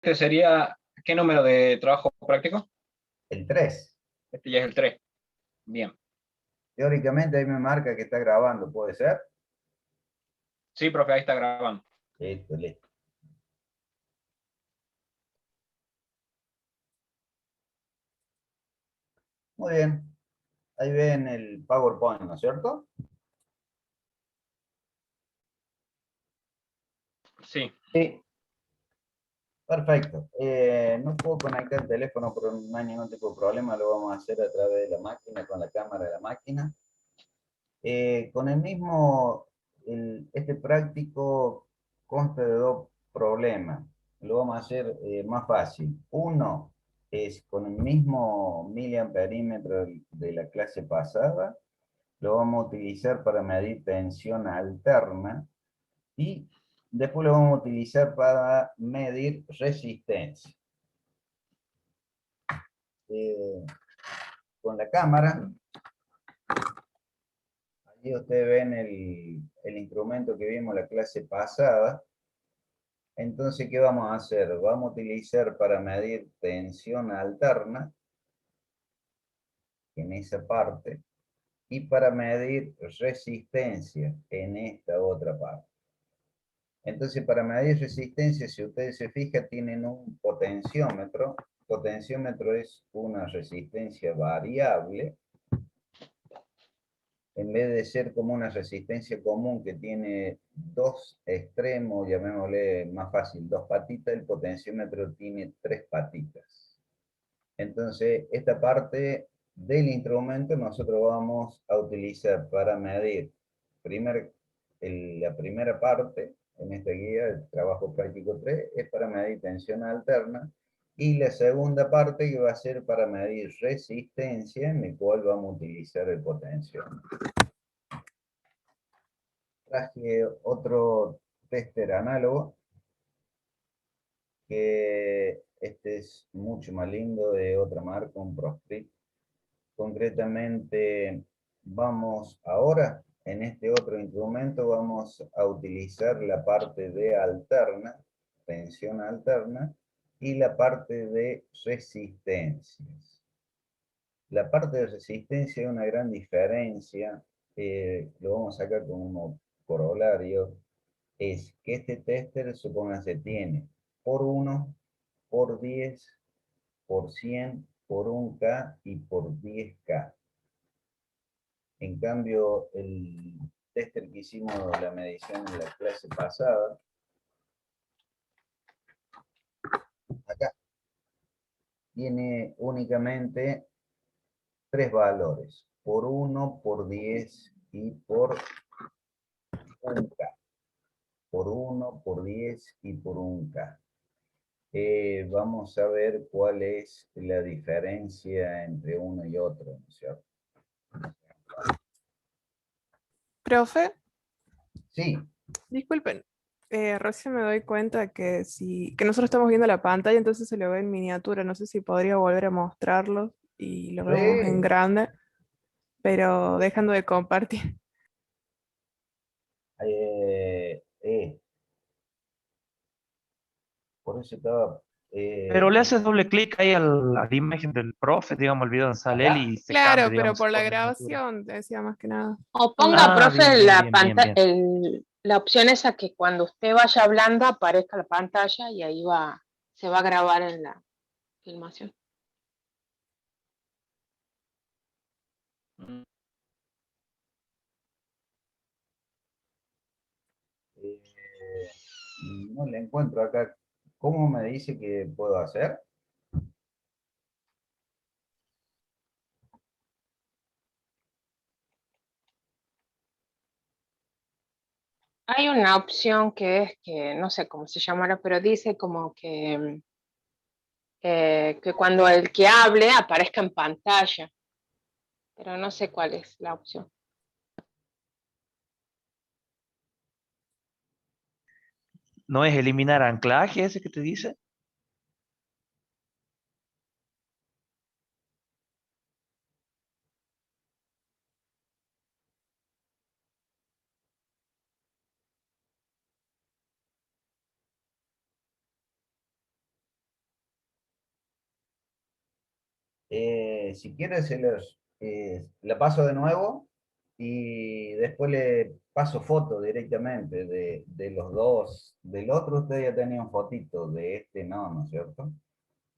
Este sería, ¿qué número de trabajo práctico? El 3. Este ya es el 3. Bien. Teóricamente ahí me marca que está grabando, ¿puede ser? Sí, profe, ahí está grabando. Listo, listo. Muy bien. Ahí ven el PowerPoint, ¿no es cierto? Sí. Sí. Perfecto. No puedo conectar el teléfono, pero no hay ningún tipo de problema. Lo vamos a hacer a través de la máquina, con la cámara de la máquina. Con el mismo, este práctico consta de dos problemas. Lo vamos a hacer más fácil. Uno es con el mismo miliamperímetro de la clase pasada. Lo vamos a utilizar para medir tensión alterna y después lo vamos a utilizar para medir resistencia. Con la cámara, ahí ustedes ven el instrumento que vimos la clase pasada. Entonces, ¿qué vamos a hacer? Vamos a utilizar para medir tensión alterna, en esa parte, y para medir resistencia, en esta otra parte. Entonces, para medir resistencia, si ustedes se fijan, tienen un potenciómetro. Potenciómetro es una resistencia variable. En vez de ser como una resistencia común que tiene dos extremos, llamémosle más fácil, dos patitas, el potenciómetro tiene tres patitas. Entonces, esta parte del instrumento nosotros vamos a utilizar para medir la primera parte, en esta guía, el trabajo práctico 3 es para medir tensión alterna, y la segunda parte que va a ser para medir resistencia, en el cual vamos a utilizar el potenciómetro. Traje otro tester análogo, que este es mucho más lindo, de otra marca, un Proscript. Concretamente, vamos ahora, en este otro instrumento, vamos a utilizar la parte de alterna, tensión alterna, y la parte de resistencias. La parte de resistencia es una gran diferencia, lo vamos a sacar como corolario, es que este tester, supóngase, tiene por 1, por 10, por 100, por 1K y por 10K. En cambio, el tester que hicimos la medición en la clase pasada, acá, tiene únicamente tres valores, por 1, por 10 y por 1K. Por 1, por 10 y por 1K. Vamos a ver cuál es la diferencia entre uno y otro, ¿no es cierto? Profe, Sí, disculpen, recién me doy cuenta que que nosotros estamos viendo la pantalla, entonces se lo ve en miniatura. No sé si podría volver a mostrarlo y lo vemos en sí. grande, pero dejando de compartir. Eh, eh, por eso estaba... Pero le haces doble clic ahí a la imagen del profe, digamos, el video donde sale él acá. y se cambia, Claro, pero digamos, se por la pone en miniatura. grabación, decía más que nada. O ponga, Ponga, Ah, bien, profe, bien, bien, bien, bien. la opción esa que cuando usted vaya hablando aparezca la pantalla y ahí se va a grabar en la filmación. Mm. Eh, no le encuentro acá. ¿Cómo me dice que puedo hacer? Hay una opción que es que, no sé cómo se llamará, pero dice como que cuando el que hable aparezca en pantalla, pero no sé cuál es la opción. ¿No es eliminar anclaje ese que te dice? Si quieres, la paso de nuevo y después le paso foto directamente de los dos. Del otro usted ya tenía un fotito, de este no, ¿no es cierto?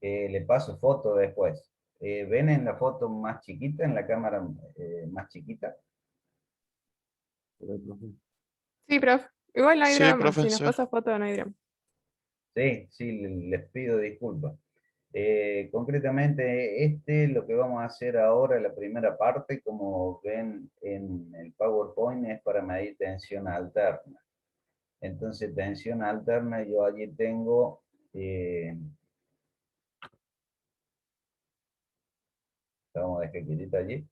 Le paso foto después. ¿Ven en la foto más chiquita, en la cámara más chiquita? Sí, profe. Igual no hay Sí, drama. profe, Si nos sí. pasa foto, no hay drama. Sí, sí, les pido disculpas. Concretamente, lo que vamos a hacer ahora, la primera parte, como ven en el PowerPoint, es para medir tensión alterna. Entonces, tensión alterna, yo allí tengo, vamos a dejar quietita allí.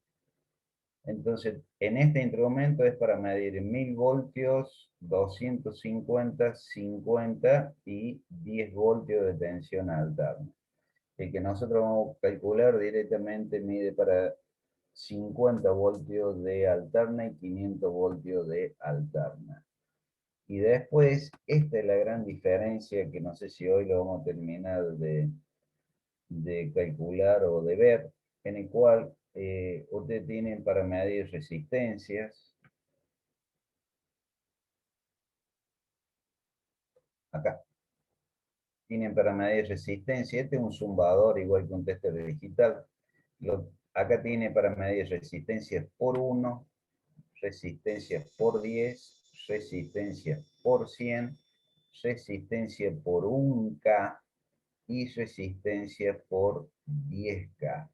Entonces, en este instrumento es para medir 1000 voltios, 250, 50 y 10 voltios de tensión alterna. El que nosotros vamos a calcular directamente mide para 50 voltios de alterna y 500 voltios de alterna. Y después, esta es la gran diferencia que no sé si hoy lo vamos a terminar de calcular o de ver, en el cual ustedes tienen para medir resistencias. Acá. Tienen para medir resistencia. Este es un zumbador igual que un tester digital. Acá tiene para medir resistencias por 1, resistencia por 10, resistencia por 100, resistencia por 1K y resistencia por 10K.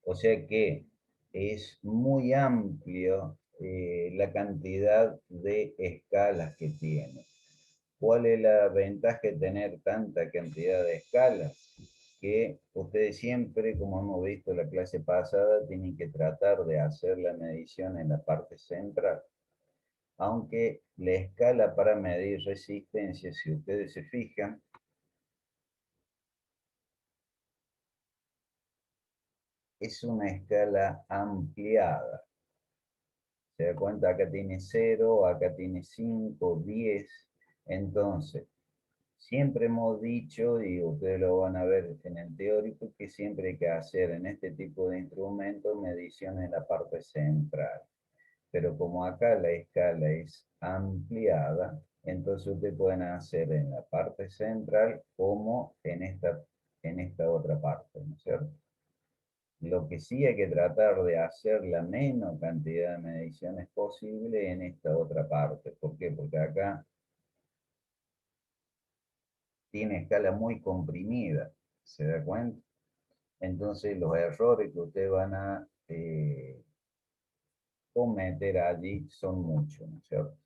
O sea que es muy amplio la cantidad de escalas que tiene. ¿Cuál es la ventaja de tener tanta cantidad de escalas? Que ustedes siempre, como hemos visto en la clase pasada, tienen que tratar de hacer la medición en la parte central. Aunque la escala para medir resistencia, si ustedes se fijan, es una escala ampliada. Se da cuenta, acá tiene 0, acá tiene 5, 10. Entonces, siempre hemos dicho, y ustedes lo van a ver en el teórico, que siempre hay que hacer en este tipo de instrumentos mediciones en la parte central. Pero como acá la escala es ampliada, entonces ustedes pueden hacer en la parte central como en esta otra parte, ¿no es cierto? Lo que sí hay que tratar de hacer la menor cantidad de mediciones posible en esta otra parte. ¿Por qué? Porque acá tiene escala muy comprimida, ¿se da cuenta? Entonces los errores que ustedes van a cometer allí son muchos, ¿no es cierto?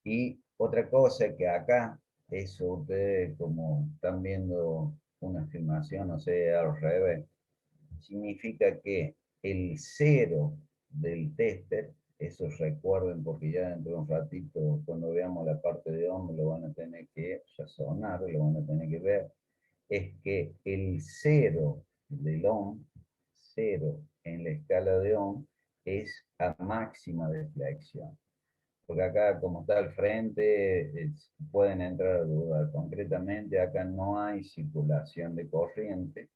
Y otra cosa que acá, eso ustedes como están viendo una filmación, no sé, al revés, significa que el 0 del tester, eso recuerden porque ya dentro de un ratito, cuando veamos la parte de ohm, lo van a tener que razonar, lo van a tener que ver, es que el 0 del ohm, 0 en la escala de ohm, es a máxima deflexión. Porque acá, como está al frente, pueden entrar a dudar. Concretamente, acá no hay circulación de corriente.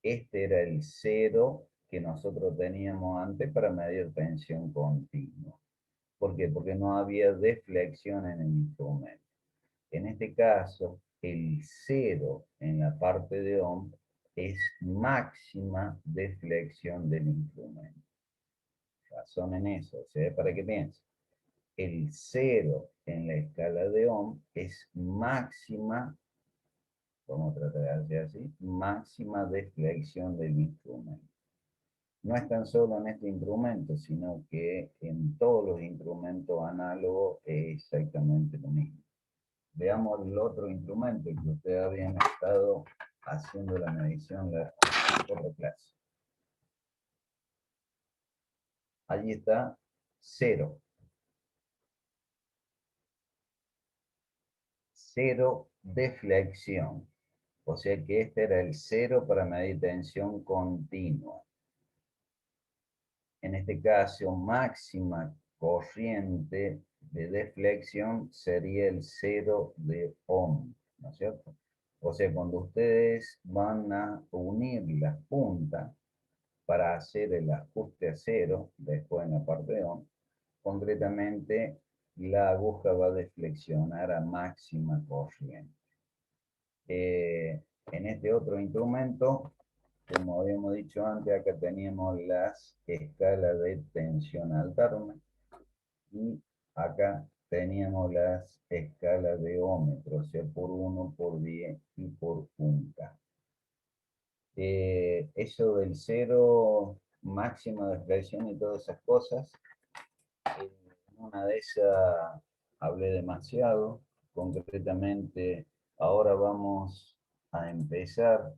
Este era el 0 que nosotros teníamos antes para medir tensión continua. ¿Por qué? Porque no había deflexión en el instrumento. En este caso, el 0 en la parte de ohm es máxima deflexión del instrumento. Razonen eso, o sea, para que piensen. El 0 en la escala de ohm es máxima, vamos a tratar de hacer así, máxima deflexión del instrumento. No es tan solo en este instrumento, sino que en todos los instrumentos análogos es exactamente lo mismo. Veamos el otro instrumento que ustedes habían estado haciendo la medición la otra clase. Allí está 0. 0 deflexión. O sea que este era el 0 para medir tensión continua. En este caso, máxima corriente de deflexión sería el 0 de ohm, ¿no es cierto? O sea, cuando ustedes van a unir las puntas para hacer el ajuste a cero, después en la parte ON, concretamente la aguja va a deflexionar a máxima corriente. En este otro instrumento, como habíamos dicho antes, acá teníamos las escalas de tensión alterna y acá teníamos las escalas de ómetro, o sea, por 1, por 10 y por 1K. Eso del cero, máxima de presión y todas esas cosas, en una de esas hablé demasiado. Concretamente, ahora vamos a empezar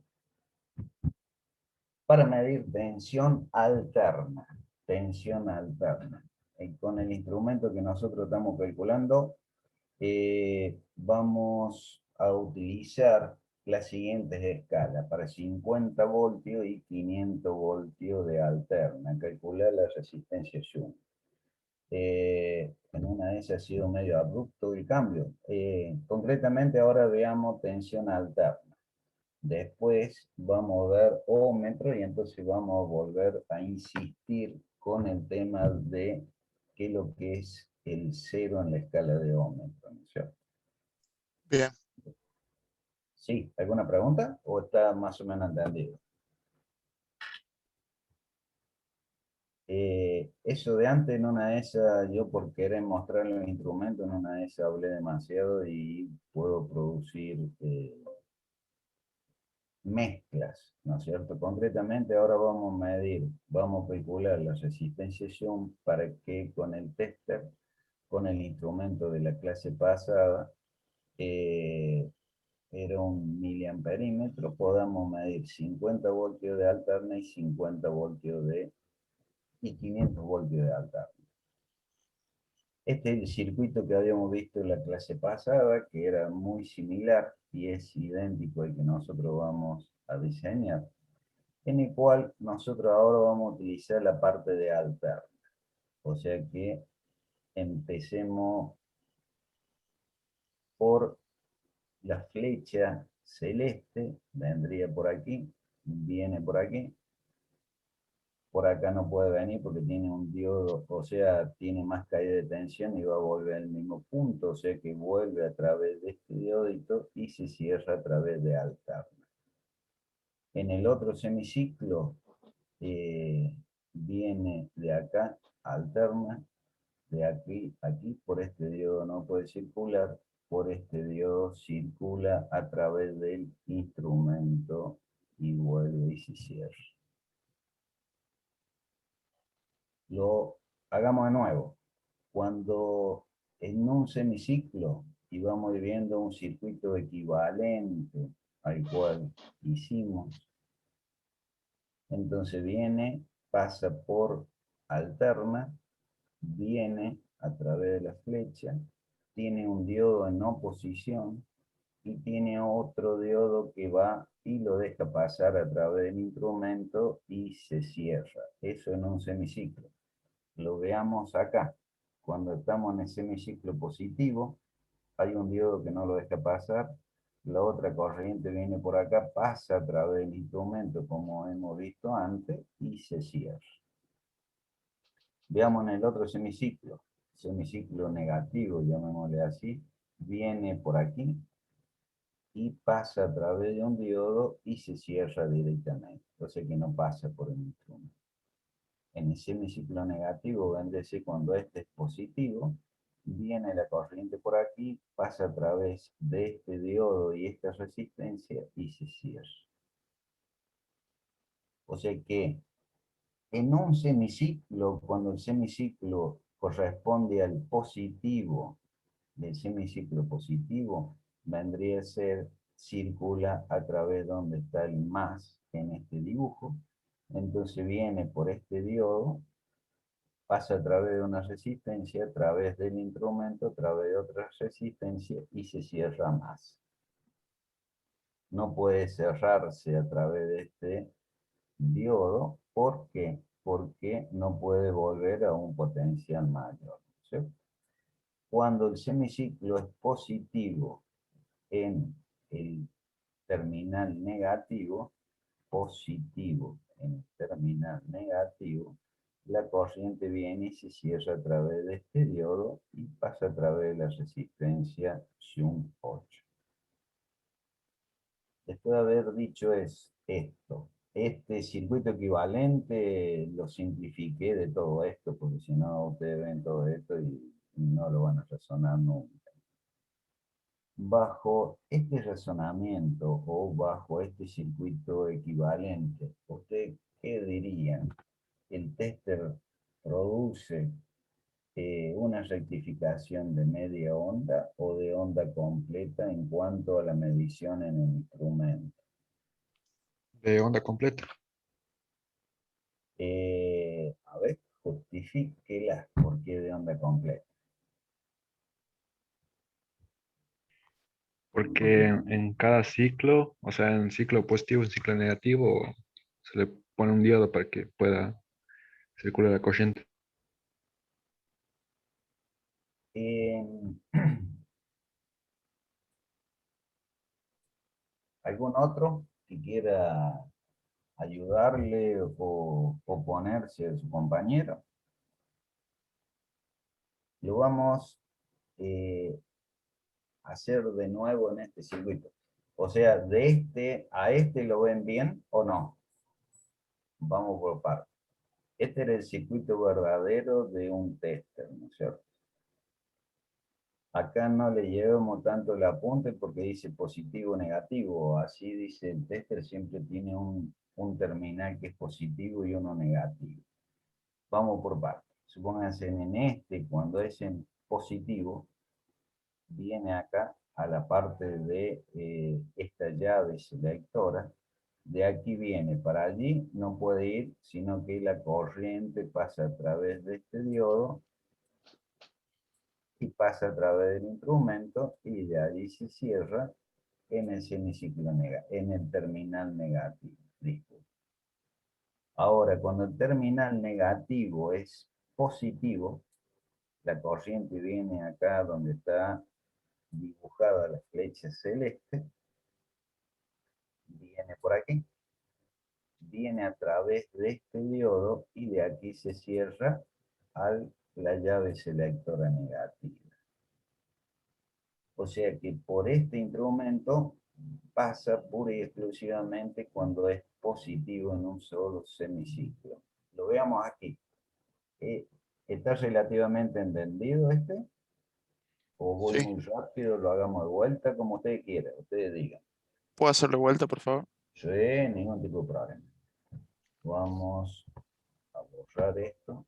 para medir tensión alterna. Tensión alterna. Con el instrumento que nosotros estamos calculando, vamos a utilizar las siguientes escalas para 50 voltios y 500 voltios de alterna. Calcular la resistencia Shunt. En una de esas ha sido medio abrupto el cambio. Concretamente ahora veamos tensión alterna. Después vamos a ver ohmmetro y entonces vamos a volver a insistir con el tema de qué es lo que es el cero en la escala de ohmmetro, ¿no es cierto? Bien. ¿Sí? ¿Alguna pregunta? ¿O está más o menos entendido? Eso de antes, en una de esas, yo por querer mostrar los instrumentos, en una de esas hablé demasiado y puedo producir mezclas, ¿no es cierto? Concretamente ahora vamos a medir, vamos a calcular la resistencia Shunt para que con el tester, con el instrumento de la clase pasada, era un miliamperímetro, podamos medir 50 voltios de alterna y 50 voltios y 500 voltios de alterna. Este es el circuito que habíamos visto en la clase pasada, que era muy similar y es idéntico al que nosotros vamos a diseñar, en el cual nosotros ahora vamos a utilizar la parte de alterna. O sea que empecemos por la flecha celeste, vendría por aquí, viene por aquí. Por acá no puede venir porque tiene un diodo, o sea, tiene más caída de tensión y va a volver al mismo punto, o sea que vuelve a través de este diodito y se cierra a través de alterna. En el otro semiciclo viene de acá, alterna, de aquí a aquí, por este diodo no puede circular, por este diodo circula a través del instrumento y vuelve y se cierra. Lo hagamos de nuevo. Cuando en un semiciclo íbamos viendo un circuito equivalente al cual hicimos, entonces viene, pasa por alterna, viene a través de la flecha, tiene un diodo en oposición y tiene otro diodo que va y lo deja pasar a través del instrumento y se cierra. Eso en un semiciclo. Lo veamos acá. Cuando estamos en el semiciclo positivo, hay un diodo que no lo deja pasar, la otra corriente viene por acá, pasa a través del instrumento como hemos visto antes y se cierra. Veamos en el otro semiciclo negativo, llamémosle así, viene por aquí y pasa a través de un diodo y se cierra directamente, o sea que no pasa por el instrumento. En el semiciclo negativo, vendrá cuando este es positivo, viene la corriente por aquí, pasa a través de este diodo y esta resistencia y se cierra. O sea que en un semiciclo, cuando el semiciclo corresponde al positivo del semiciclo positivo, vendría a ser, circula a través donde está el más en este dibujo, entonces viene por este diodo, pasa a través de una resistencia, a través del instrumento, a través de otra resistencia y se cierra más. No puede cerrarse a través de este diodo. ¿Por qué? Porque no puede volver a un potencial mayor, ¿sí? Cuando el semiciclo es positivo en el terminal negativo, positivo en el terminal negativo, la corriente viene y se cierra a través de este diodo y pasa a través de la resistencia Shunt 8. Después de haber dicho esto, este circuito equivalente lo simplifiqué de todo esto, porque si no ustedes ven todo esto y no lo van a razonar nunca. Bajo este razonamiento o bajo este circuito equivalente, ¿usted qué dirían? ¿El tester produce una rectificación de media onda o de onda completa en cuanto a la medición en el instrumento? De onda completa. A ver, justifíquela, ¿por qué de onda completa? Porque en cada ciclo, o sea, en ciclo positivo, en ciclo negativo, se le pone un diodo para que pueda circular la corriente. ¿Algún otro que quiera ayudarle o oponerse a su compañero? Lo vamos a hacer de nuevo en este circuito. O sea, de este a este, ¿lo ven bien o no? Vamos por partes. Este era el circuito verdadero de un tester, ¿no es cierto? Acá no le llevamos tanto el apunte porque dice positivo o negativo. Así dice el tester, siempre tiene un terminal que es positivo y uno negativo. Vamos por partes. Supónganse en este, cuando es en positivo, viene acá a la parte de esta llave selectora. De aquí viene para allí, no puede ir, sino que la corriente pasa a través de este diodo y pasa a través del instrumento y de allí se cierra en el semiciclo en el terminal negativo. Disculpe. Ahora, cuando el terminal negativo es positivo, la corriente viene acá donde está dibujada la flecha celeste, viene por aquí, viene a través de este diodo y de aquí se cierra a la llave selectora negativa. O sea que por este instrumento pasa pura y exclusivamente cuando es positivo en un solo semiciclo. Lo veamos aquí. ¿Está relativamente entendido este? ¿O voy Sí, muy rápido? ¿Lo hagamos de vuelta? Como ustedes quieran, ustedes digan. ¿puedo hacerle vuelta, por favor? Sí, ningún tipo de problema. Vamos a borrar esto.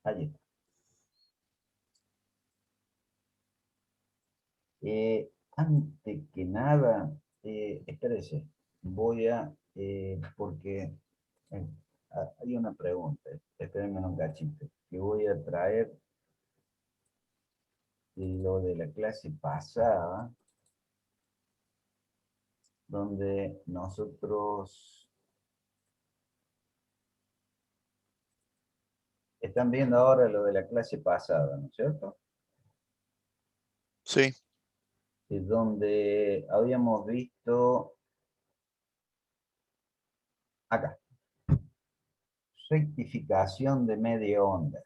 Allí está. Antes que nada, espérese, voy a, porque hay una pregunta, espérenme un cachito, que voy a traer lo de la clase pasada, donde nosotros están viendo ahora lo de la clase pasada, ¿no es cierto? Sí, Es donde habíamos visto acá, rectificación de media onda.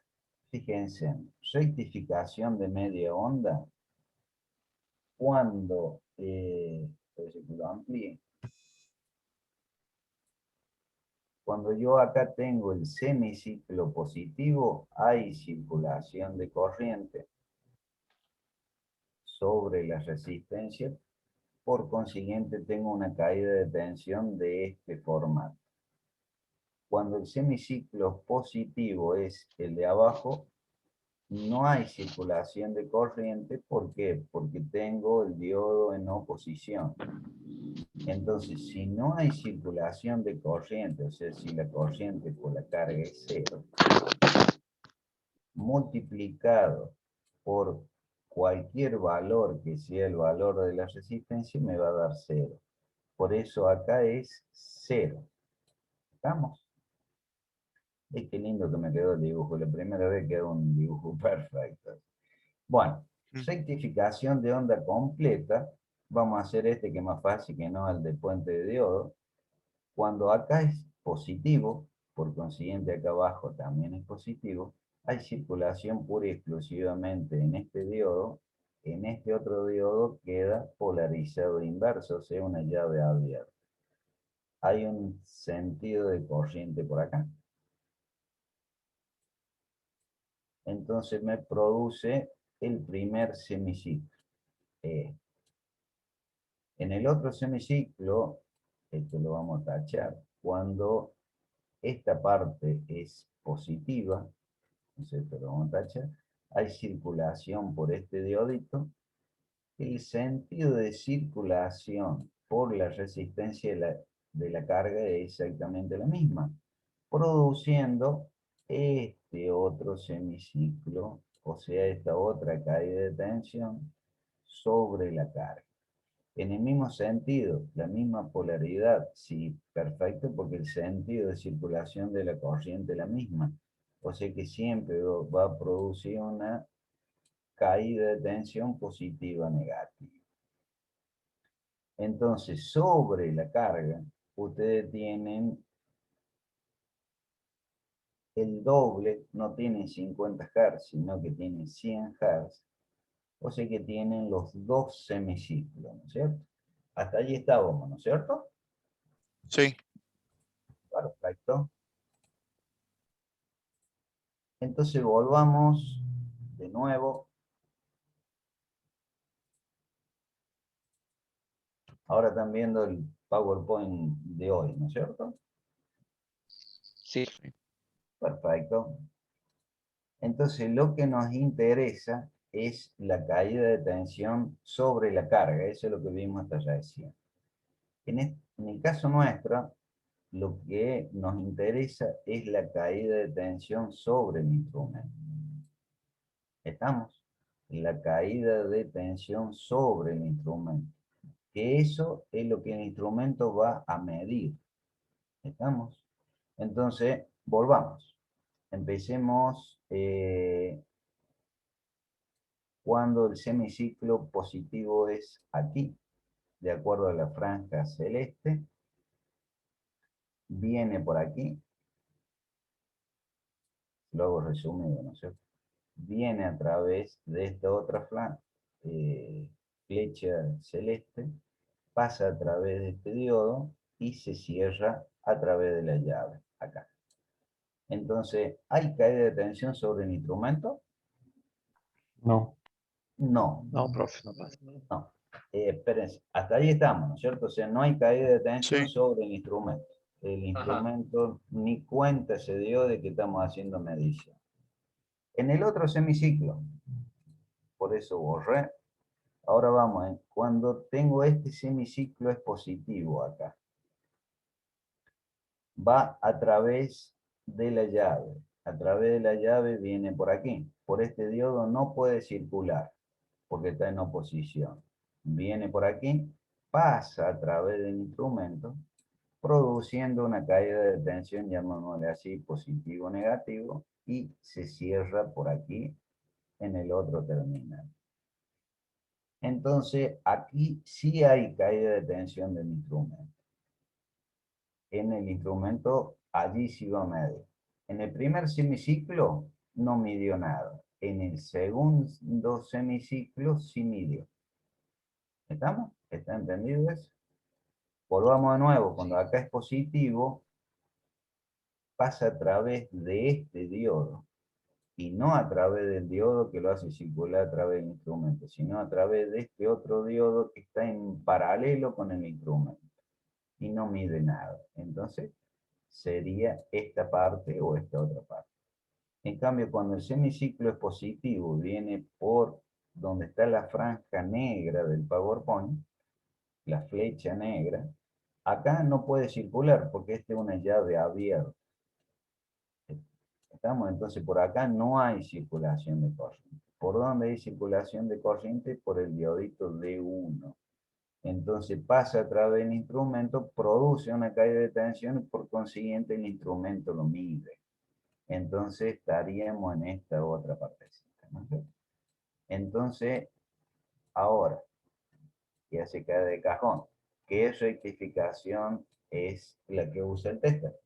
Fíjense, rectificación de media onda, cuando, lo amplíe, cuando yo acá tengo el semiciclo positivo, hay circulación de corriente sobre la resistencia, por consiguiente tengo una caída de tensión de este formato. Cuando el semiciclo positivo es el de abajo, no hay circulación de corriente. ¿Por qué? Porque tengo el diodo en oposición. Entonces, si no hay circulación de corriente, o sea, si la corriente por la carga es cero, multiplicado por cualquier valor que sea el valor de la resistencia, me va a dar cero. Por eso acá es cero. ¿Estamos? Qué lindo que me quedó el dibujo. La primera vez quedó un dibujo perfecto. Bueno, Rectificación de onda completa. Vamos a hacer este que es más fácil que no el de puente de diodo. Cuando acá es positivo, por consiguiente acá abajo también es positivo, hay circulación pura y exclusivamente en este diodo. En este otro diodo queda polarizado inverso, o sea, una llave abierta. Hay un sentido de corriente por acá. Entonces me produce el primer semiciclo. En el otro semiciclo, esto lo vamos a tachar, cuando esta parte es positiva, entonces esto lo vamos a tachar, hay circulación por este diodito. El sentido de circulación por la resistencia de la carga es exactamente la misma, produciendo este otro semiciclo, o sea, esta otra caída de tensión sobre la carga. En el mismo sentido, la misma polaridad, sí, perfecto, porque el sentido de circulación de la corriente es la misma. O sea que siempre va a producir una caída de tensión positiva o negativa. Entonces, sobre la carga, ustedes tienen el doble, no tienen 50 Hz, sino que tienen 100 Hz. O sea que tienen los dos semiciclos, ¿no es cierto? Hasta allí estábamos, ¿no es cierto? Sí. Perfecto. Entonces volvamos de nuevo. Ahora están viendo el PowerPoint de hoy, ¿no es cierto? Sí. Perfecto. Entonces lo que nos interesa es la caída de tensión sobre la carga. Eso es lo que vimos hasta recién. En el caso nuestro, lo que nos interesa es la caída de tensión sobre el instrumento. ¿Estamos? La caída de tensión sobre el instrumento. Que eso es lo que el instrumento va a medir. ¿Estamos? Entonces, volvamos. Empecemos cuando el semiciclo positivo es aquí, de acuerdo a la franja celeste. Viene por aquí. Lo hago resumido, ¿no es cierto? Viene a través de esta otra flecha celeste, pasa a través de este diodo y se cierra a través de la llave, acá. Entonces, ¿hay caída de tensión sobre el instrumento? No. No, No, profe, no pasa. no. Espérense, hasta ahí estamos, ¿no es cierto? O sea, no hay caída de tensión Sí. sobre el instrumento. El instrumento ni cuenta se dio de que estamos haciendo medición. En el otro semiciclo, por eso borré. Ahora vamos, cuando tengo este semiciclo es positivo acá. Va a través de la llave. A través de la llave viene por aquí. Por este diodo no puede circular, porque está en oposición. Viene por aquí, pasa a través del instrumento, produciendo una caída de tensión, llamémosle así, positivo o negativo, y se cierra por aquí en el otro terminal. Entonces, aquí sí hay caída de tensión del instrumento. En el instrumento, allí sí va a medir. En el primer semiciclo, no midió nada. En el segundo semiciclo, sí midió. ¿Estamos? ¿Está entendido eso? Volvamos de nuevo. Cuando acá es positivo, pasa a través de este diodo. Y no a través del diodo que lo hace circular a través del instrumento, sino a través de este otro diodo que está en paralelo con el instrumento y no mide nada. Entonces, sería esta parte o esta otra parte. En cambio, cuando el semiciclo es positivo, viene por donde está la franja negra del PowerPoint, la flecha negra, acá no puede circular porque esta es una llave abierta. ¿Estamos? Entonces por acá no hay circulación de corriente. ¿Por dónde hay circulación de corriente? Por el diodito D1. Entonces pasa a través del instrumento, produce una caída de tensión y por consiguiente el instrumento lo mide. Entonces estaríamos en esta otra partecita, ¿no? Entonces, ahora, ya se cae de cajón. ¿Qué rectificación es la que usa el tester?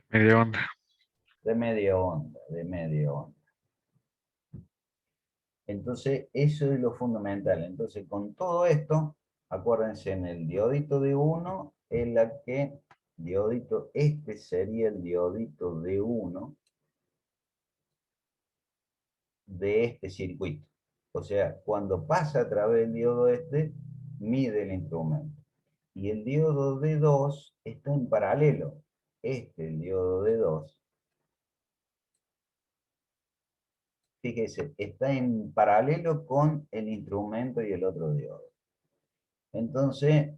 Media onda. De media onda, de media onda. Entonces, eso es lo fundamental. Entonces, con todo esto, acuérdense, en el diodito de 1, en la que diodito, este sería el diodito de 1 de este circuito. O sea, cuando pasa a través del diodo este, mide el instrumento. Y el diodo de 2 está en paralelo. El diodo de 2, fíjese, está en paralelo con el instrumento y el otro diodo. Entonces,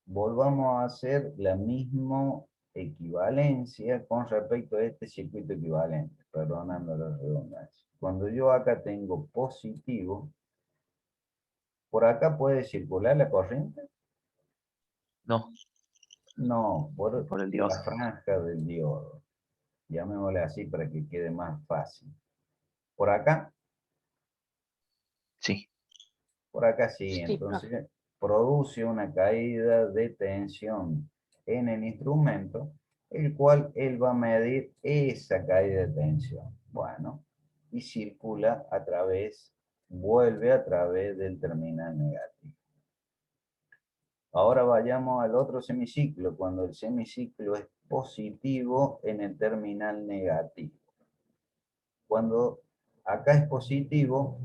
volvamos a hacer la misma equivalencia con respecto a este circuito equivalente, perdonando la redundancia. Cuando yo acá tengo positivo, ¿por acá puede circular la corriente? No, No, por por el diodo. la franja del diodo. Llamémosle así para que quede más fácil. Por acá Sí. sí, Sí, entonces produce una caída de tensión en el instrumento, el cual él va a medir esa caída de tensión. Bueno, y circula a través, vuelve a través del terminal negativo. Ahora vayamos al otro semiciclo, cuando el semiciclo es positivo en el terminal negativo. Cuando acá es positivo,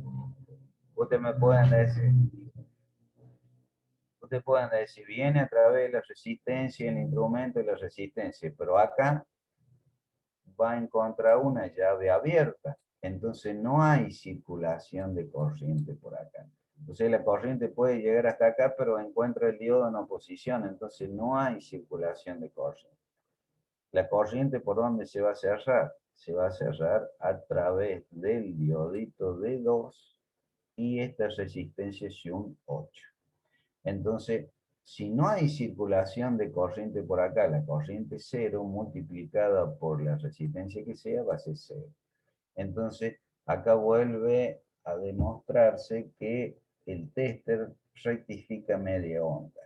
ustedes me pueden decir, viene a través de la resistencia, el instrumento y la resistencia, pero acá va a encontrar una llave abierta, entonces no hay circulación de corriente por acá. Entonces la corriente puede llegar hasta acá, pero encuentra el diodo en oposición, entonces no hay circulación de corriente. La corriente, ¿por dónde se va a cerrar? Se va a cerrar a través del diodito D2 y esta resistencia Xun 8. Entonces, si no hay circulación de corriente por acá, la corriente 0 multiplicada por la resistencia que sea va a ser 0. Entonces, acá vuelve a demostrarse que el tester rectifica media onda.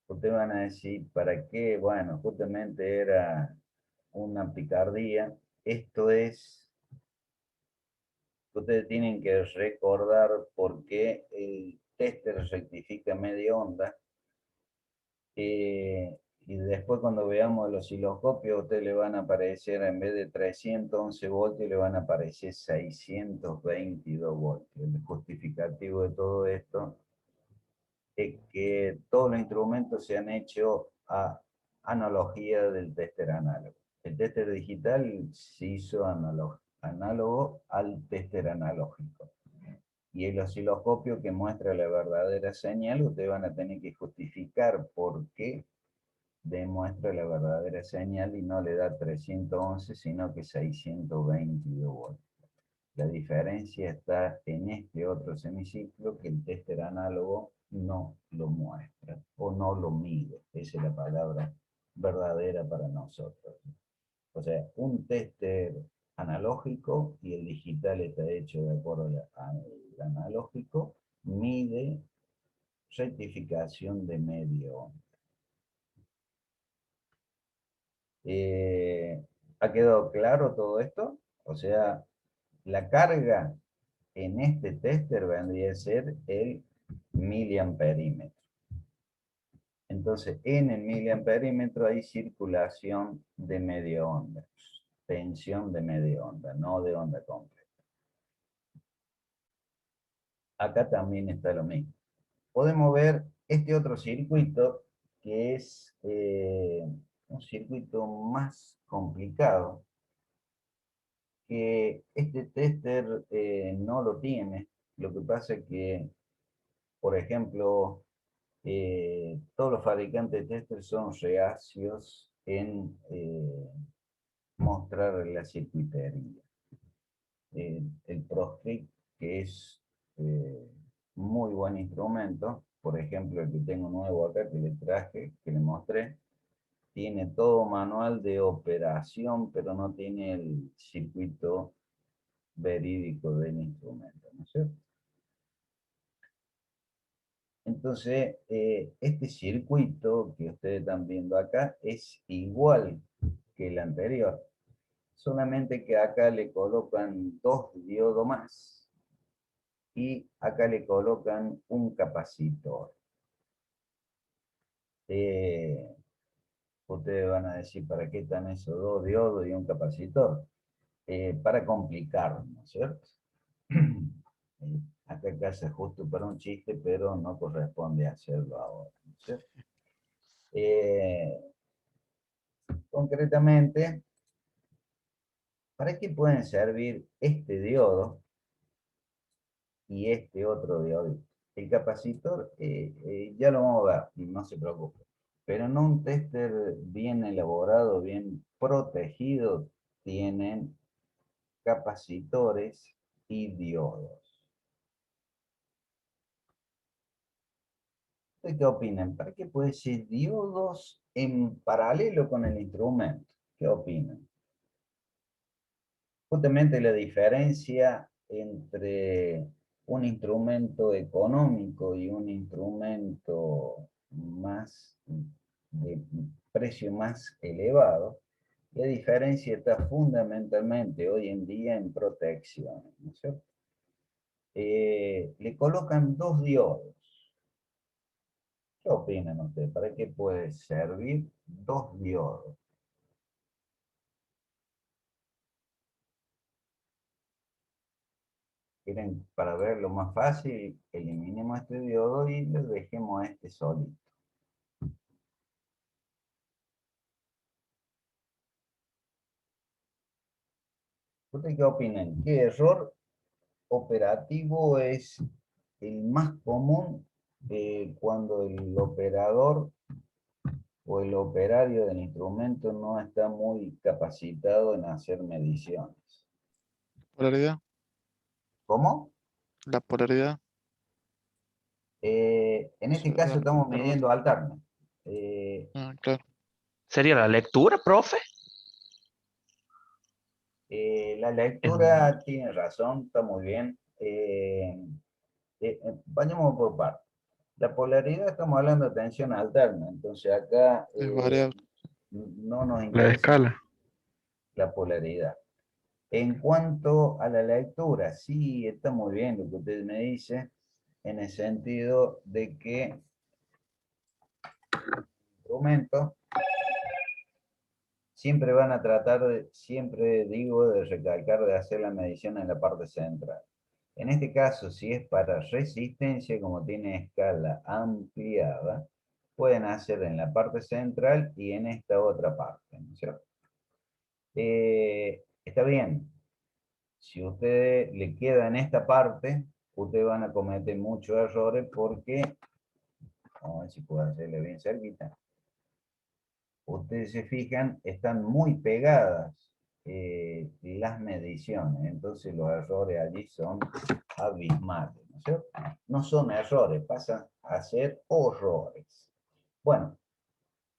Ustedes van a decir, ¿para qué? Bueno, justamente era una picardía. Esto es, ustedes tienen que recordar por qué el tester rectifica media onda. Y después cuando veamos el osciloscopio, a ustedes le van a aparecer, en vez de 311 voltios, le van a aparecer 622 voltios. El justificativo de todo esto es que todos los instrumentos se han hecho a analogía del tester análogo. El tester digital se hizo análogo al tester analógico. Y el osciloscopio que muestra la verdadera señal, ustedes van a tener que justificar por qué demuestra la verdadera señal y no le da 311, sino que 622 voltios. La diferencia está en este otro semiciclo que el tester análogo no lo muestra o no lo mide. Esa es la palabra verdadera para nosotros. O sea, un tester analógico y el digital está hecho de acuerdo al analógico, mide rectificación de medio. ¿Ha quedado claro todo esto? O sea, la carga en este tester vendría a ser el miliamperímetro. Entonces, en el miliamperímetro hay circulación de media onda, tensión de media onda, no de onda completa. Acá también está lo mismo. Podemos ver este otro circuito que es un circuito más complicado, que este tester no lo tiene. Lo que pasa es que, por ejemplo, todos los fabricantes de tester son reacios en mostrar la circuitería. El Proscript, que es muy buen instrumento, por ejemplo, el que tengo nuevo acá, que le traje, que le mostré, tiene todo manual de operación, pero no tiene el circuito verídico del instrumento, ¿no es cierto? Entonces, este circuito que ustedes están viendo acá es igual que el anterior, solamente que acá le colocan 2 diodos más y acá le colocan un capacitor. Ustedes van a decir, ¿para qué están esos 2 diodos y un capacitor? Para complicarlo, ¿no es cierto? Acá se justo para un chiste, pero no corresponde hacerlo ahora, ¿no es cierto? Concretamente, ¿para qué pueden servir este diodo y este otro diodo? El capacitor ya lo vamos a ver, no se preocupe. Pero en un tester bien elaborado, bien protegido, tienen capacitores y diodos. ¿Ustedes qué opinan? ¿Para qué puede ser diodos en paralelo con el instrumento? ¿Qué opinan? Justamente la diferencia entre un instrumento económico y un instrumento más de precio más elevado, la diferencia está fundamentalmente hoy en día en protección, ¿no es cierto? Le colocan 2 diodos. ¿Qué opinan ustedes? ¿Para qué puede servir 2 diodos? ¿Quieren, para verlo más fácil, eliminemos este diodo y le dejemos este solito? ¿Ustedes qué opinan? ¿Qué error operativo es el más común cuando el operador o el operario del instrumento no está muy capacitado en hacer mediciones? Polaridad. ¿Cómo? La polaridad. En este Suele caso dar estamos error. midiendo alterna. Claro. ¿Sería la lectura, profe? La lectura tiene razón, está muy bien. Vayamos por partes. La polaridad, estamos hablando de tensión alterna, entonces acá Es variable. no nos La interesa escala. la polaridad. En cuanto a la lectura, sí, está muy bien lo que usted me dice, en el sentido de que el instrumento siempre van a tratar de, siempre digo, de recalcar de hacer la medición en la parte central. En este caso, si es para resistencia, como tiene escala ampliada, pueden hacer en la parte central y en esta otra parte, ¿no es cierto? Está bien. Si usted le queda en esta parte, ustedes van a cometer muchos errores porque, vamos a ver si puedo hacerle bien cerquita. Ustedes se fijan, están muy pegadas las mediciones, entonces los errores allí son abismales, ¿no es cierto? No son errores, pasan a ser horrores. Bueno,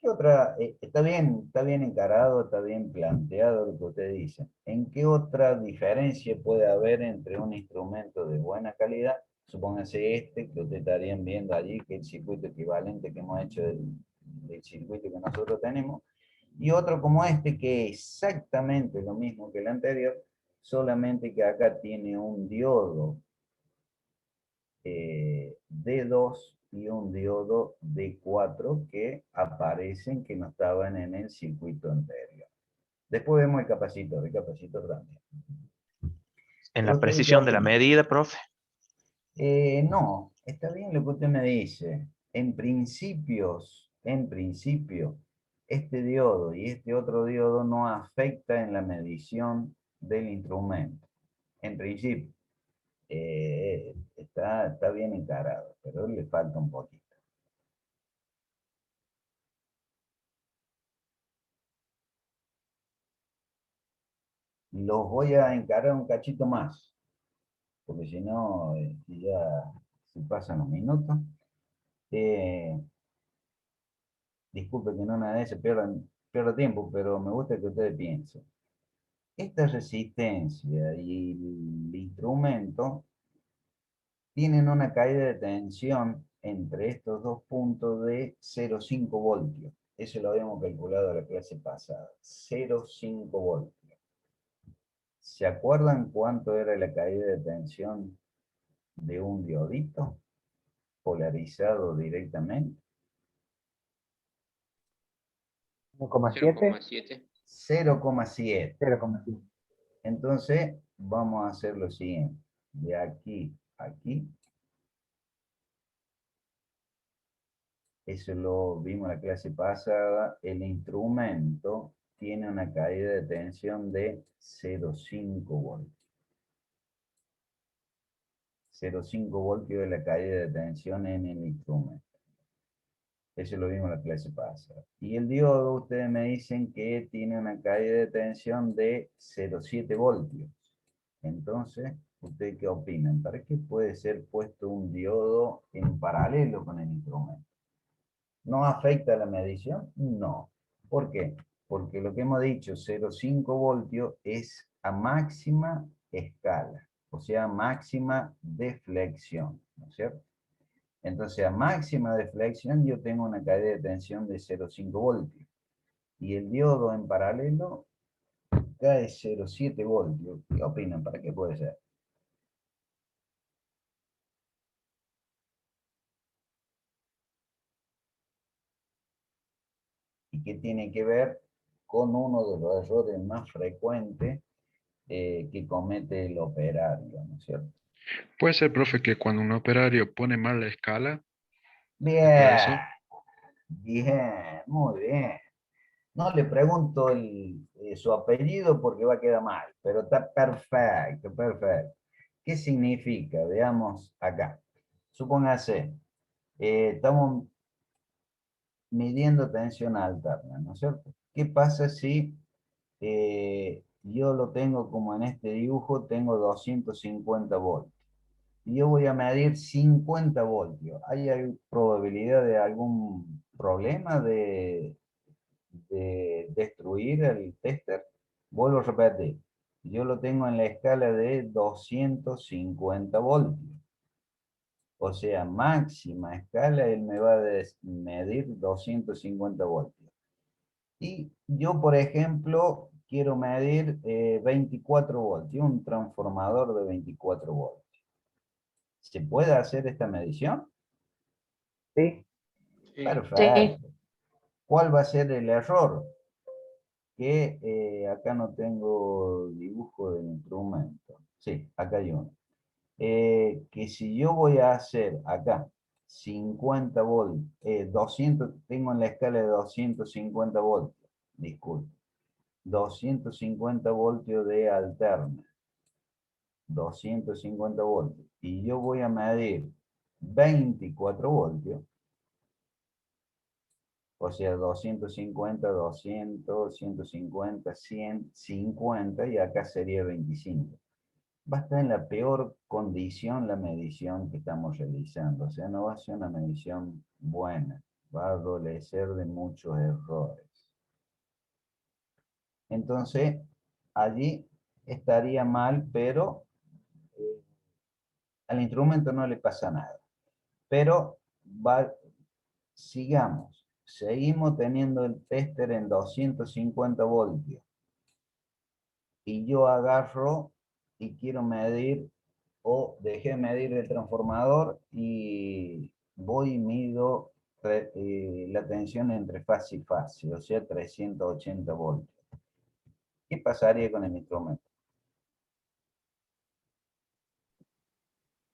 ¿qué otra? Está bien encarado, está bien planteado lo que usted dice. ¿En qué otra diferencia puede haber entre un instrumento de buena calidad? Supóngase este que ustedes estarían viendo allí, que es el circuito equivalente que hemos hecho del circuito que nosotros tenemos, y otro como este que es exactamente lo mismo que el anterior, solamente que acá tiene un diodo D2 y un diodo D4 que aparecen que no estaban en el circuito anterior. Después vemos el capacitor también. En Pero la ustedes, ¿qué precisión de la opinan? medida, profe. No, está bien lo que usted me dice. En principio, este diodo y este otro diodo no afecta en la medición del instrumento. En principio, está bien encarado, pero le falta un poquito. Los voy a encarar un cachito más, porque si no, ya se pasan los minutos. Disculpe que no una vez se pierdan pierdo tiempo, pero me gusta que ustedes piensen. Esta resistencia y el instrumento tienen una caída de tensión entre estos dos puntos de 0,5 voltios. Eso lo habíamos calculado en la clase pasada. 0,5 voltios. ¿Se acuerdan cuánto era la caída de tensión de un diodito polarizado directamente? 1,7, 0,7. 0,7. Entonces, vamos a hacer lo siguiente. De aquí a aquí. Eso lo vimos en la clase pasada. El instrumento tiene una caída de tensión de 0,5 voltios. 0,5 voltios de la caída de tensión en el instrumento. Eso lo vimos en la clase pasada. Y el diodo, ustedes me dicen que tiene una caída de tensión de 0,7 voltios. Entonces, ¿ustedes qué opinan? ¿Para qué puede ser puesto un diodo en paralelo con el instrumento? ¿No afecta la medición? No. ¿Por qué? Porque lo que hemos dicho, 0,5 voltios, es a máxima escala, o sea, máxima deflexión, ¿no es cierto? Entonces, a máxima deflexión yo tengo una caída de tensión de 0,5 voltios. Y el diodo en paralelo cae 0,7 voltios. ¿Qué opinan? ¿Para qué puede ser? Y que tiene que ver con uno de los errores más frecuentes que comete el operario, ¿no es cierto? Puede ser, profe, que cuando un operario pone mal la escala, ¿es por Bien, eso? bien, muy bien. No le pregunto su apellido porque va a quedar mal, pero está perfecto, perfecto. ¿Qué significa? Veamos acá. Supóngase, estamos midiendo tensión alterna, ¿no es cierto? ¿Qué pasa si yo lo tengo como en este dibujo, tengo 250 voltios? Y yo voy a medir 50 voltios. ¿Hay probabilidad de algún problema de destruir el tester? Vuelvo a repetir. Yo lo tengo en la escala de 250 voltios. O sea, máxima escala, él me va a medir 250 voltios. Y yo, por ejemplo, quiero medir 24 voltios, un transformador de 24 voltios. ¿Se puede hacer esta medición? ¿Sí? Sí. Perfecto. ¿Cuál va a ser el error? Que acá no tengo dibujo del instrumento. Sí, acá hay uno. Que si yo voy a hacer acá 50 voltios, 200, tengo en la escala de 250 voltios, disculpe, 250 voltios de alterna, 250 voltios, y yo voy a medir 24 voltios, o sea, 250, 200, 150, 100, 50, y acá sería 25. Va a estar en la peor condición la medición que estamos realizando, o sea, no va a ser una medición buena, va a adolecer de muchos errores. Entonces, allí estaría mal, pero al instrumento no le pasa nada. Pero sigamos, seguimos teniendo el tester en 250 voltios. Y yo agarro y quiero medir, o dejé medir el transformador y voy y mido la tensión entre fase y fase, o sea, 380 voltios. ¿Qué pasaría con el instrumento?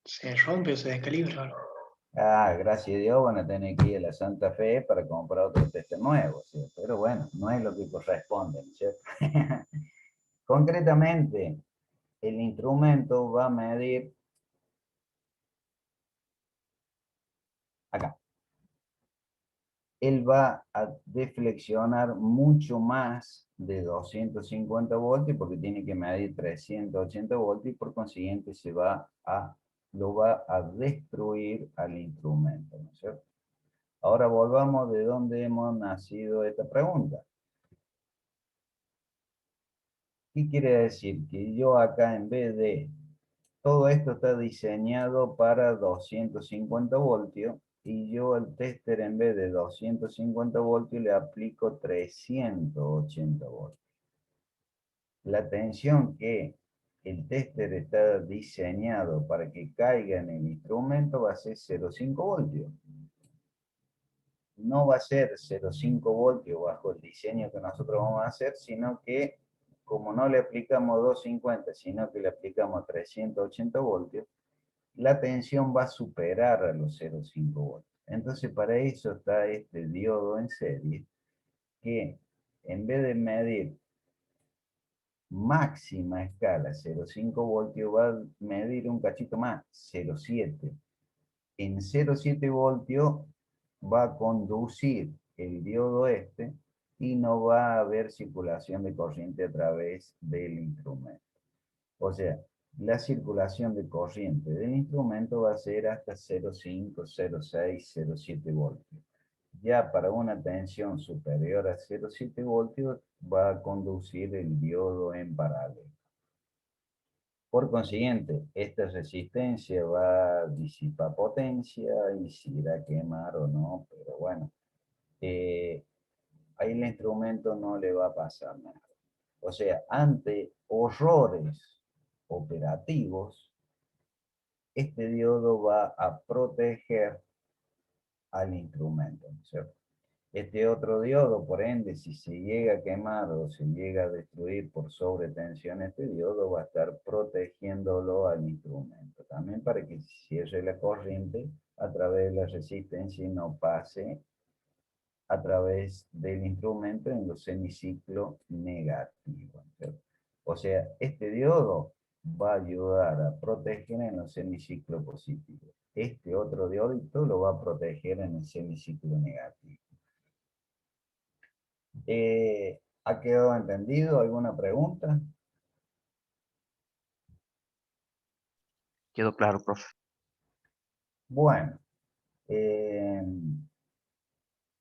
Se rompe o se descalibra. Ah, gracias a Dios van a tener que ir a la Santa Fe para comprar otro tester nuevo, ¿sí? Pero bueno, no es lo que corresponde, ¿cierto? Concretamente, el instrumento va a medir acá. Él va a deflexionar mucho más de 250 voltios porque tiene que medir 380 voltios y por consiguiente lo va a destruir al instrumento, ¿no es cierto? Ahora volvamos de dónde hemos nacido esta pregunta. ¿Qué quiere decir? Que yo acá en vez de... Todo esto está diseñado para 250 voltios y yo al tester en vez de 250 voltios le aplico 380 voltios. La tensión que el tester está diseñado para que caiga en el instrumento va a ser 0,5 voltios. No va a ser 0,5 voltios bajo el diseño que nosotros vamos a hacer, sino que como no le aplicamos 250, sino que le aplicamos 380 voltios, la tensión va a superar a los 0,5 voltios. Entonces para eso está este diodo en serie, que en vez de medir máxima escala 0,5 voltios, va a medir un cachito más, 0,7. En 0,7 voltios va a conducir el diodo este y no va a haber circulación de corriente a través del instrumento. O sea, la circulación de corriente del instrumento va a ser hasta 0,5, 0,6, 0,7 voltios. Ya para una tensión superior a 0,7 voltios va a conducir el diodo en paralelo. Por consiguiente, esta resistencia va a disipar potencia y si irá a quemar o no, pero bueno, ahí el instrumento no le va a pasar nada. O sea, ante horrores operativos, este diodo va a proteger al instrumento, ¿no es cierto? Este otro diodo, por ende, si se llega a quemar o se llega a destruir por sobretensión, este diodo va a estar protegiéndolo al instrumento. También para que cierre la corriente a través de la resistencia y no pase a través del instrumento en los semiciclos negativos, ¿cierto? O sea, este diodo va a ayudar a proteger en los semiciclos positivos. Este otro diodito lo va a proteger en el semiciclo negativo. ¿Ha quedado entendido? ¿Alguna pregunta? Quedó claro, profe. Bueno,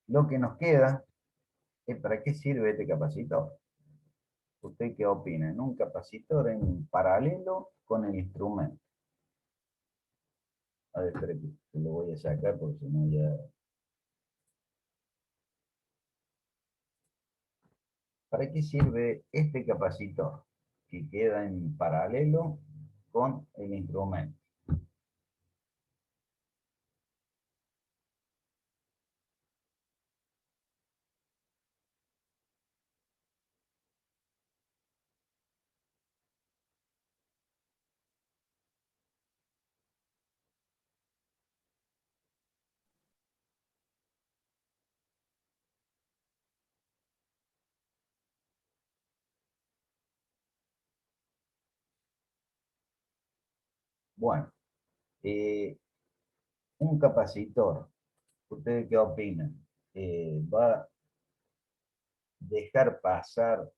lo que nos queda es ¿para qué sirve este capacitor? ¿Usted qué opina? ¿En un capacitor en paralelo con el instrumento? A ver, espere que lo voy a sacar porque si no ya... ¿Para qué sirve este capacitor que queda en paralelo con el instrumento? Bueno, un capacitor, ¿ustedes qué opinan? ¿Va a dejar pasar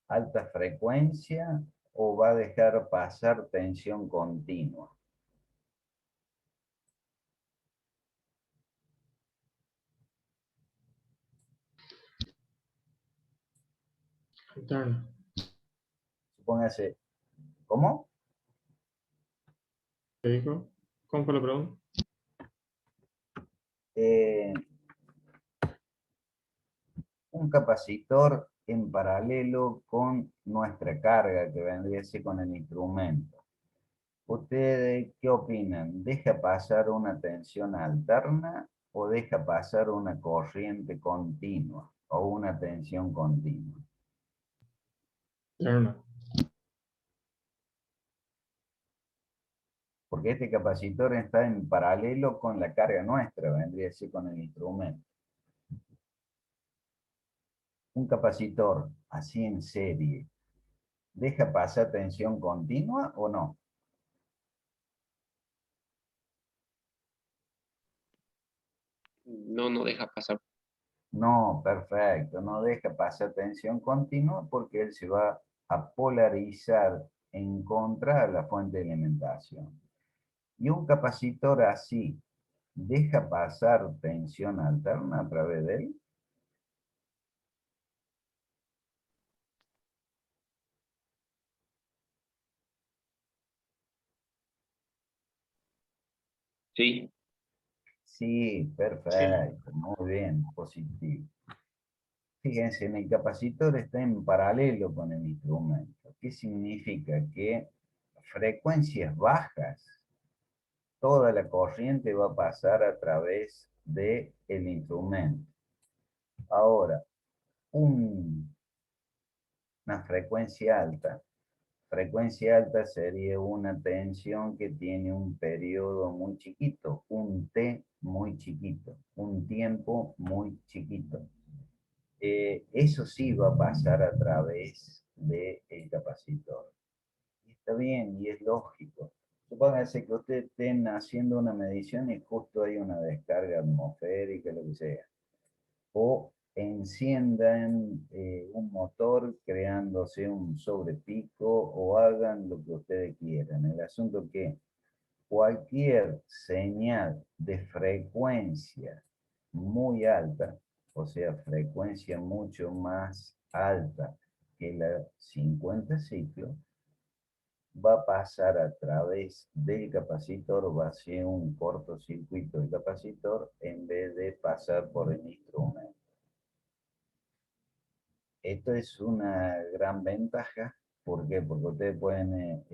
alta frecuencia o va a dejar pasar tensión continua? Alterna. Supóngase, ¿cómo? ¿Qué dijo? ¿Cómo fue la pregunta? Un capacitor en paralelo con nuestra carga que vendría a ser con el instrumento. ¿Ustedes qué opinan? ¿Deja pasar una tensión alterna o deja pasar una corriente continua o una tensión continua? Alterna. Porque este capacitor está en paralelo con la carga nuestra, vendría a ser con el instrumento. Un capacitor así en serie, ¿deja pasar tensión continua o no? No, no deja pasar. No, perfecto, no deja pasar tensión continua porque él se va a polarizar en contra de la fuente de alimentación. Y un capacitor así, ¿deja pasar tensión alterna a través de él? Sí, Sí, perfecto, muy bien, positivo. Fíjense, en el capacitor está en paralelo con el instrumento. ¿Qué significa? Que frecuencias bajas, toda la corriente va a pasar a través del instrumento. Ahora, una frecuencia alta sería una tensión que tiene un periodo muy chiquito, un T muy chiquito, un tiempo muy chiquito. Eso sí va a pasar a través del capacitor. Y está bien y es lógico. Supónganse que ustedes estén haciendo una medición y justo hay una descarga atmosférica, lo que sea. O enciendan un motor creándose un sobrepico o hagan lo que ustedes quieran. El asunto es que cualquier señal de frecuencia muy alta, o sea, frecuencia mucho más alta que la 50 ciclos, va a pasar a través del capacitor, va a ser un cortocircuito del capacitor en vez de pasar por el instrumento. Esto es una gran ventaja. ¿Por qué? Porque ustedes pueden,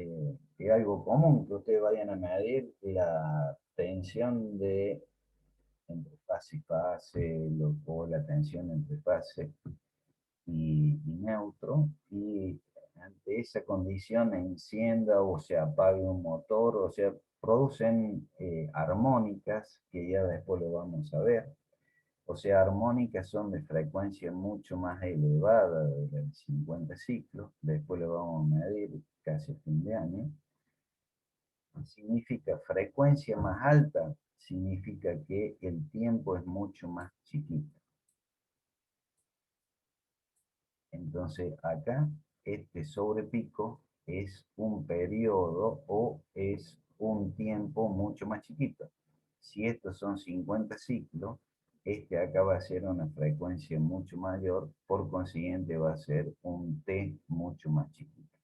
es algo común que ustedes vayan a medir la tensión entre fase y fase, o la tensión entre fase y neutro, y ante esa condición encienda o se apague un motor, o sea, producen armónicas, que ya después lo vamos a ver. O sea, armónicas son de frecuencia mucho más elevada de los 50 ciclos, después lo vamos a medir casi a fin de año. Significa frecuencia más alta, significa que el tiempo es mucho más chiquito. Entonces acá, este sobrepico es un periodo o es un tiempo mucho más chiquito. Si estos son 50 ciclos, este acá va a ser una frecuencia mucho mayor, por consiguiente va a ser un T mucho más chiquito.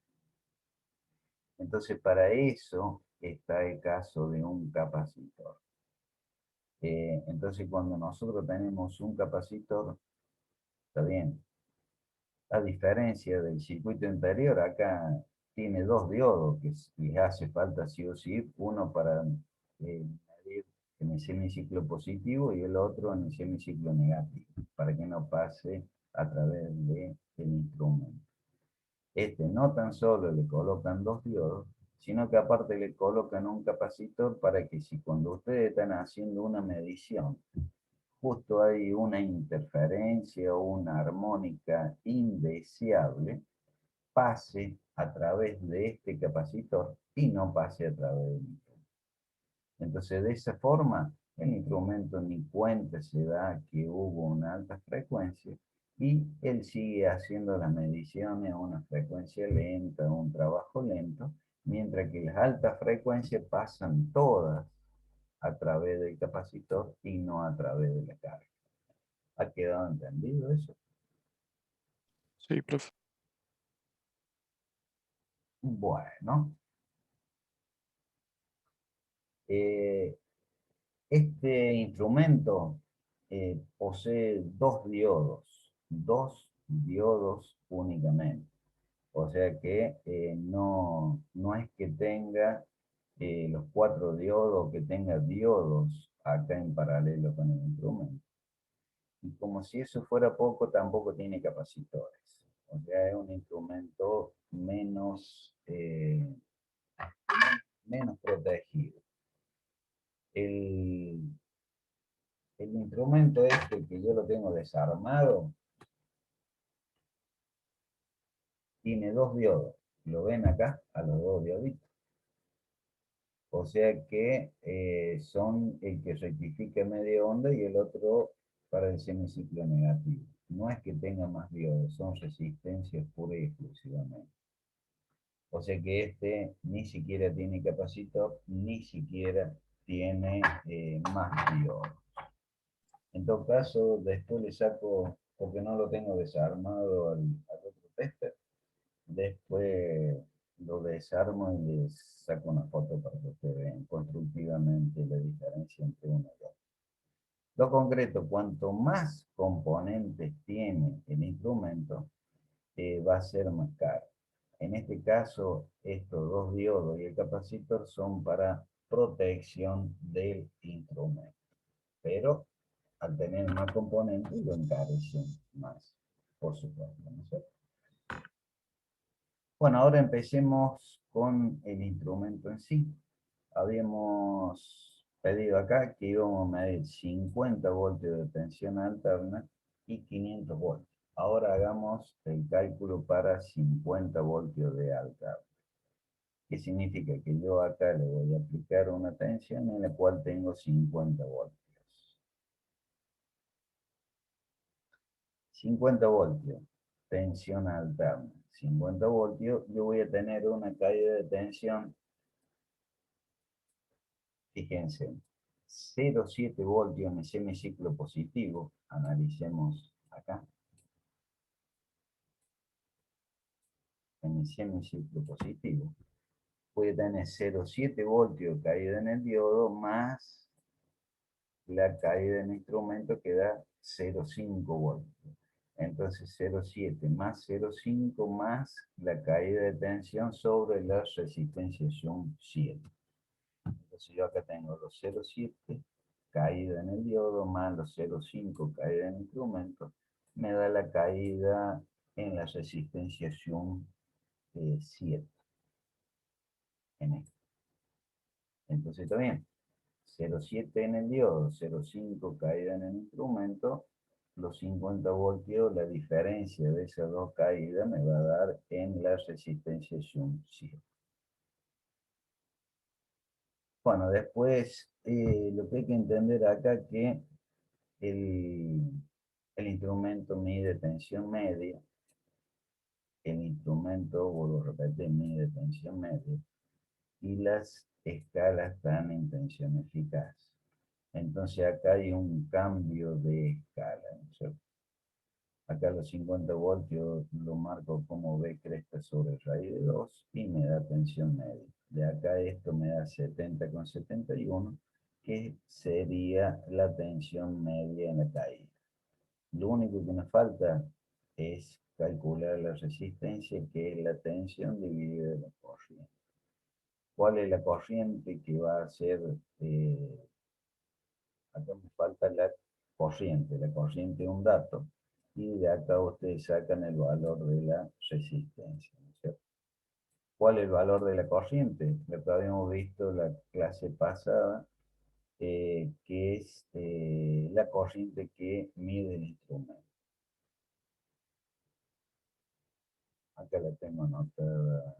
Entonces para eso está el caso de un capacitor. Entonces cuando nosotros tenemos un capacitor, está bien, a diferencia del circuito interior, acá tiene dos diodos que les hace falta sí o sí, uno para medir en el semiciclo positivo y el otro en el semiciclo negativo, para que no pase a través del instrumento. Este no tan solo le colocan dos diodos, sino que aparte le colocan un capacitor para que si cuando ustedes están haciendo una medición, justo hay una interferencia o una armónica indeseable, pase a través de este capacitor y no pase a través del instrumento. Entonces, de esa forma, el instrumento ni cuenta se da que hubo una alta frecuencia y él sigue haciendo las mediciones a una frecuencia lenta, un trabajo lento, mientras que las altas frecuencias pasan todas a través del capacitor y no a través de la carga. ¿Ha quedado entendido eso? Sí, profe. Bueno. Este instrumento posee dos diodos únicamente. O sea que no es que tenga los 4 diodos, que tenga diodos acá en paralelo con el instrumento. Y como si eso fuera poco, tampoco tiene capacitores. O sea, es un instrumento menos protegido. El instrumento este, que yo lo tengo desarmado, tiene dos diodos. ¿Lo ven acá? A los dos dioditos. O sea que son el que rectifica media onda y el otro para el semiciclo negativo. No es que tenga más diodos, son resistencias pura y exclusivamente. O sea que este ni siquiera tiene capacitor, ni siquiera tiene más diodos. En todo caso, después le saco, porque no lo tengo desarmado al otro tester, después lo desarmo y les saco una foto para que ustedes vean constructivamente la diferencia entre uno y otro. Lo concreto, cuanto más componentes tiene el instrumento, va a ser más caro. En este caso, estos dos diodos y el capacitor son para protección del instrumento. Pero al tener más componentes, lo encarecen más, por supuesto, ¿no es cierto? Bueno, ahora empecemos con el instrumento en sí. Habíamos pedido acá que íbamos a medir 50 voltios de tensión alterna y 500 voltios. Ahora hagamos el cálculo para 50 voltios de alterna. ¿Qué significa? Que yo acá le voy a aplicar una tensión en la cual tengo 50 voltios. 50 voltios, tensión alterna. 50 voltios, yo voy a tener una caída de tensión, fíjense, 0,7 voltios en el semiciclo positivo. Analicemos acá. En el semiciclo positivo. Voy a tener 0,7 voltios caída en el diodo más la caída en el instrumento que da 0,5 voltios. Entonces 0,7 más 0,5 más la caída de tensión sobre la resistencia Shunt 7. Entonces yo acá tengo los 0,7 caída en el diodo más los 0,5 caída en el instrumento, me da la caída en la resistencia Shunt 7. En esto. Entonces está bien. 0,7 en el diodo, 0,5 caída en el instrumento, los 50 voltios, la diferencia de esas dos caídas me va a dar en la resistencia Shunt 7. Bueno, después lo que hay que entender acá que el instrumento mide tensión media, el instrumento, vuelvo a repetir, mide tensión media, y las escalas están en tensión eficaz. Entonces acá hay un cambio de escala, ¿no es cierto? Acá los 50 voltios lo marco como B cresta sobre raíz de 2 y me da tensión media. De acá esto me da 70,71, que sería la tensión media en la caída. Lo único que me falta es calcular la resistencia, que es la tensión dividida la corriente. ¿Cuál es la corriente que va a ser? Acá me falta la corriente es un dato, y de acá ustedes sacan el valor de la resistencia, ¿no es cierto? ¿Cuál es el valor de la corriente? Lo que habíamos visto en la clase pasada, que es la corriente que mide el instrumento. Acá la tengo anotada.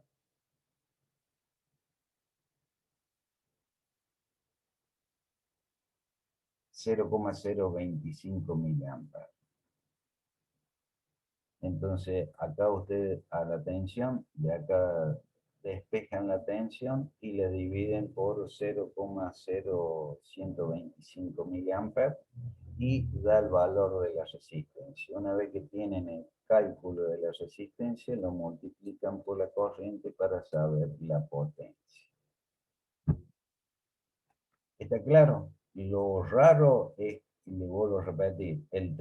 (0,025 miliamperes). Entonces, acá ustedes a la tensión, de acá despejan la tensión y la dividen por 0,0125 miliamperes y da el valor de la resistencia. Una vez que tienen el cálculo de la resistencia, lo multiplican por la corriente para saber la potencia. ¿Está claro? Lo raro es, le vuelvo a repetir, el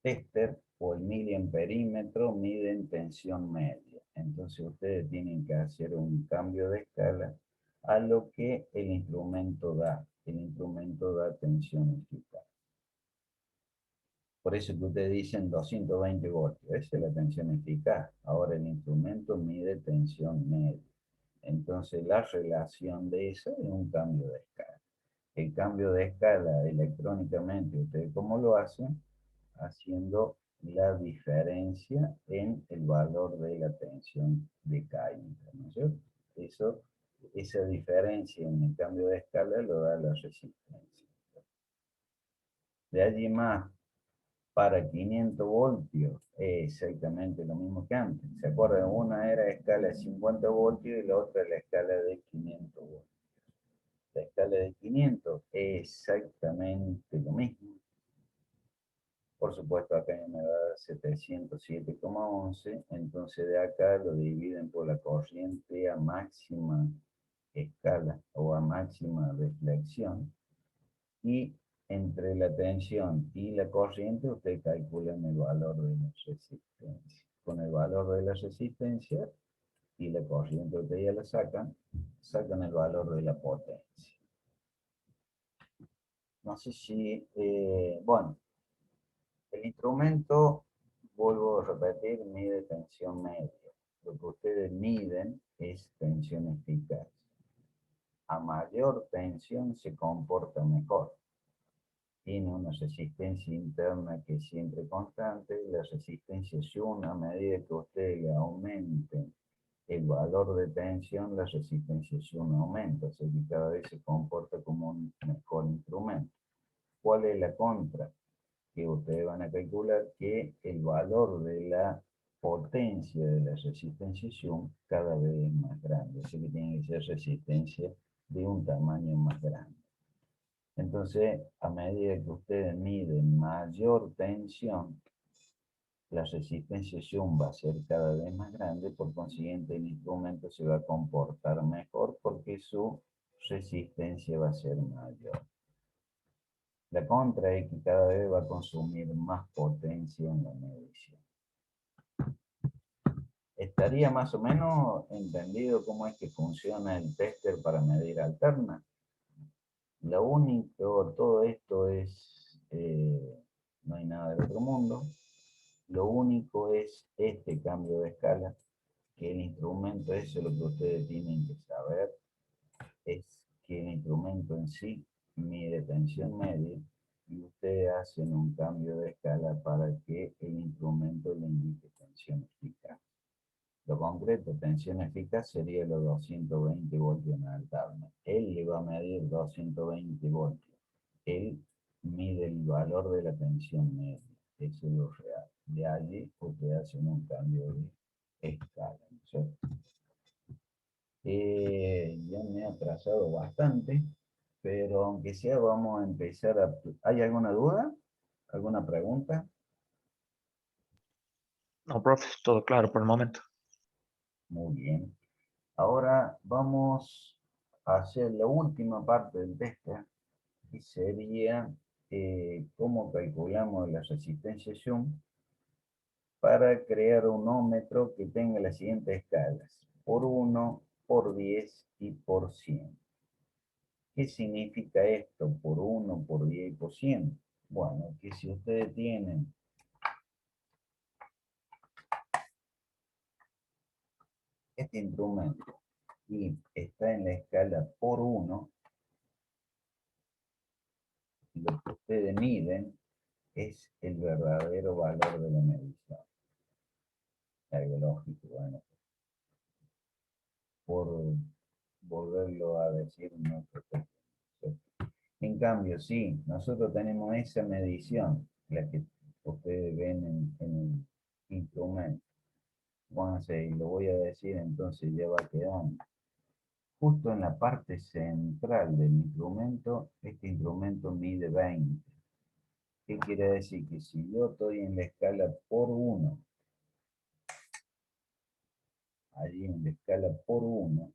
tester o el miliamperímetro miden tensión media. Entonces ustedes tienen que hacer un cambio de escala a lo que el instrumento da. El instrumento da tensión eficaz. Por eso que ustedes dicen 220 voltios. Esa es la tensión eficaz. Ahora el instrumento mide tensión media. Entonces la relación de eso es un cambio de escala. El cambio de escala electrónicamente, ¿ustedes cómo lo hacen? Haciendo la diferencia en el valor de la tensión de caída, ¿no es cierto? Esa diferencia en el cambio de escala lo da la resistencia. De allí más, para 500 voltios es exactamente lo mismo que antes. ¿Se acuerdan? Una era escala de 50 voltios y la otra la escala de 500 voltios. La escala de 500 es exactamente lo mismo. Por supuesto, acá me da 707,11, entonces de acá lo dividen por la corriente a máxima escala o a máxima deflexión, y entre la tensión y la corriente usted calculan el valor de la resistencia. Con el valor de la resistencia y la corriente ustedes ya la sacan el valor de la potencia. No sé si, bueno, el instrumento, vuelvo a repetir, mide tensión media. Lo que ustedes miden es tensión eficaz. A mayor tensión se comporta mejor. Tiene una resistencia interna que es siempre constante. La resistencia es una, a medida que ustedes le aumenten el valor de tensión, la resistencia es una aumenta, o sea que cada vez se comporta como un mejor instrumento. ¿Cuál es la contra? Que ustedes van a calcular que el valor de la potencia de la resistencia Young cada vez es más grande, así que tiene que ser resistencia de un tamaño más grande. Entonces, a medida que ustedes miden mayor tensión, la resistencia Young va a ser cada vez más grande, por consiguiente el instrumento se va a comportar mejor porque su resistencia va a ser mayor. La contra es que cada vez va a consumir más potencia en la medición. ¿Estaría más o menos entendido cómo es que funciona el tester para medir alterna? Lo único, todo esto es, no hay nada del otro mundo. Lo único es este cambio de escala, que el instrumento, eso es lo que ustedes tienen que saber, es que el instrumento en sí mide tensión media, y ustedes hacen un cambio de escala para que el instrumento le indique tensión eficaz. Lo concreto, tensión eficaz sería los 220 voltios en alterna. Él le va a medir 220 voltios. Él mide el valor de la tensión media. Eso es lo real. De allí ustedes hacen un cambio de escala, ¿no es cierto? Ya me he atrasado bastante, pero aunque sea vamos a empezar a... ¿Hay alguna duda? ¿Alguna pregunta? No, profe, todo claro por el momento. Muy bien. Ahora vamos a hacer la última parte del tester, que sería cómo calculamos la resistencia Young para crear un ómetro que tenga las siguientes escalas: por 1, por 10 y por 100. ¿Qué significa esto? Por 1, por 10 y por 100. Bueno, que si ustedes tienen este instrumento y está en la escala por 1, lo que ustedes miden es el verdadero valor de la medición. Algo lógico, bueno, por volverlo a decir en otro texto. En cambio, sí, nosotros tenemos esa medición, la que ustedes ven en el instrumento. Y lo voy a decir, entonces ya va quedando. Justo en la parte central del instrumento, este instrumento mide 20. ¿Qué quiere decir? Que si yo estoy en la escala por 1, allí en la escala por 1,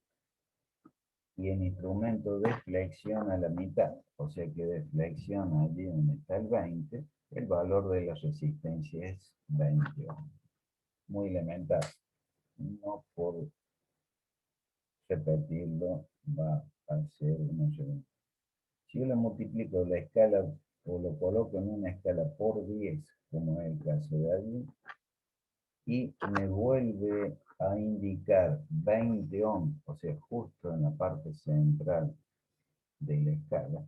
y el instrumento deflexiona a la mitad, o sea que deflexiona allí donde está el 20, el valor de la resistencia es 20 ohms. Muy elemental. No por repetirlo va a ser una segunda. Si yo le multiplico la escala o lo coloco en una escala por 10, como es el caso de allí, y me vuelve a indicar 20 ohms, o sea, justo en la parte central de la escala,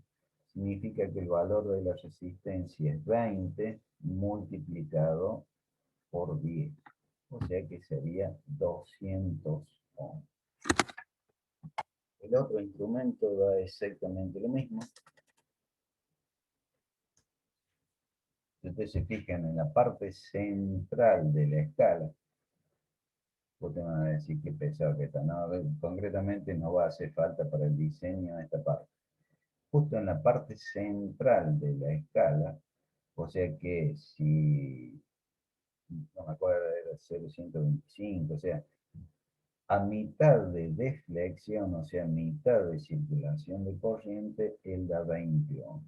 significa que el valor de la resistencia es 20 multiplicado por 10, o sea que sería 200 ohms. El otro instrumento da exactamente lo mismo. Si ustedes se fijan en la parte central de la escala, ustedes van a decir que pesado que está. No, concretamente no va a hacer falta para el diseño de esta parte. Justo en la parte central de la escala, O sea que si, no me acuerdo, era 0,125, o sea, a mitad de deflexión, o sea, mitad de circulación de corriente, él da 20 ohms.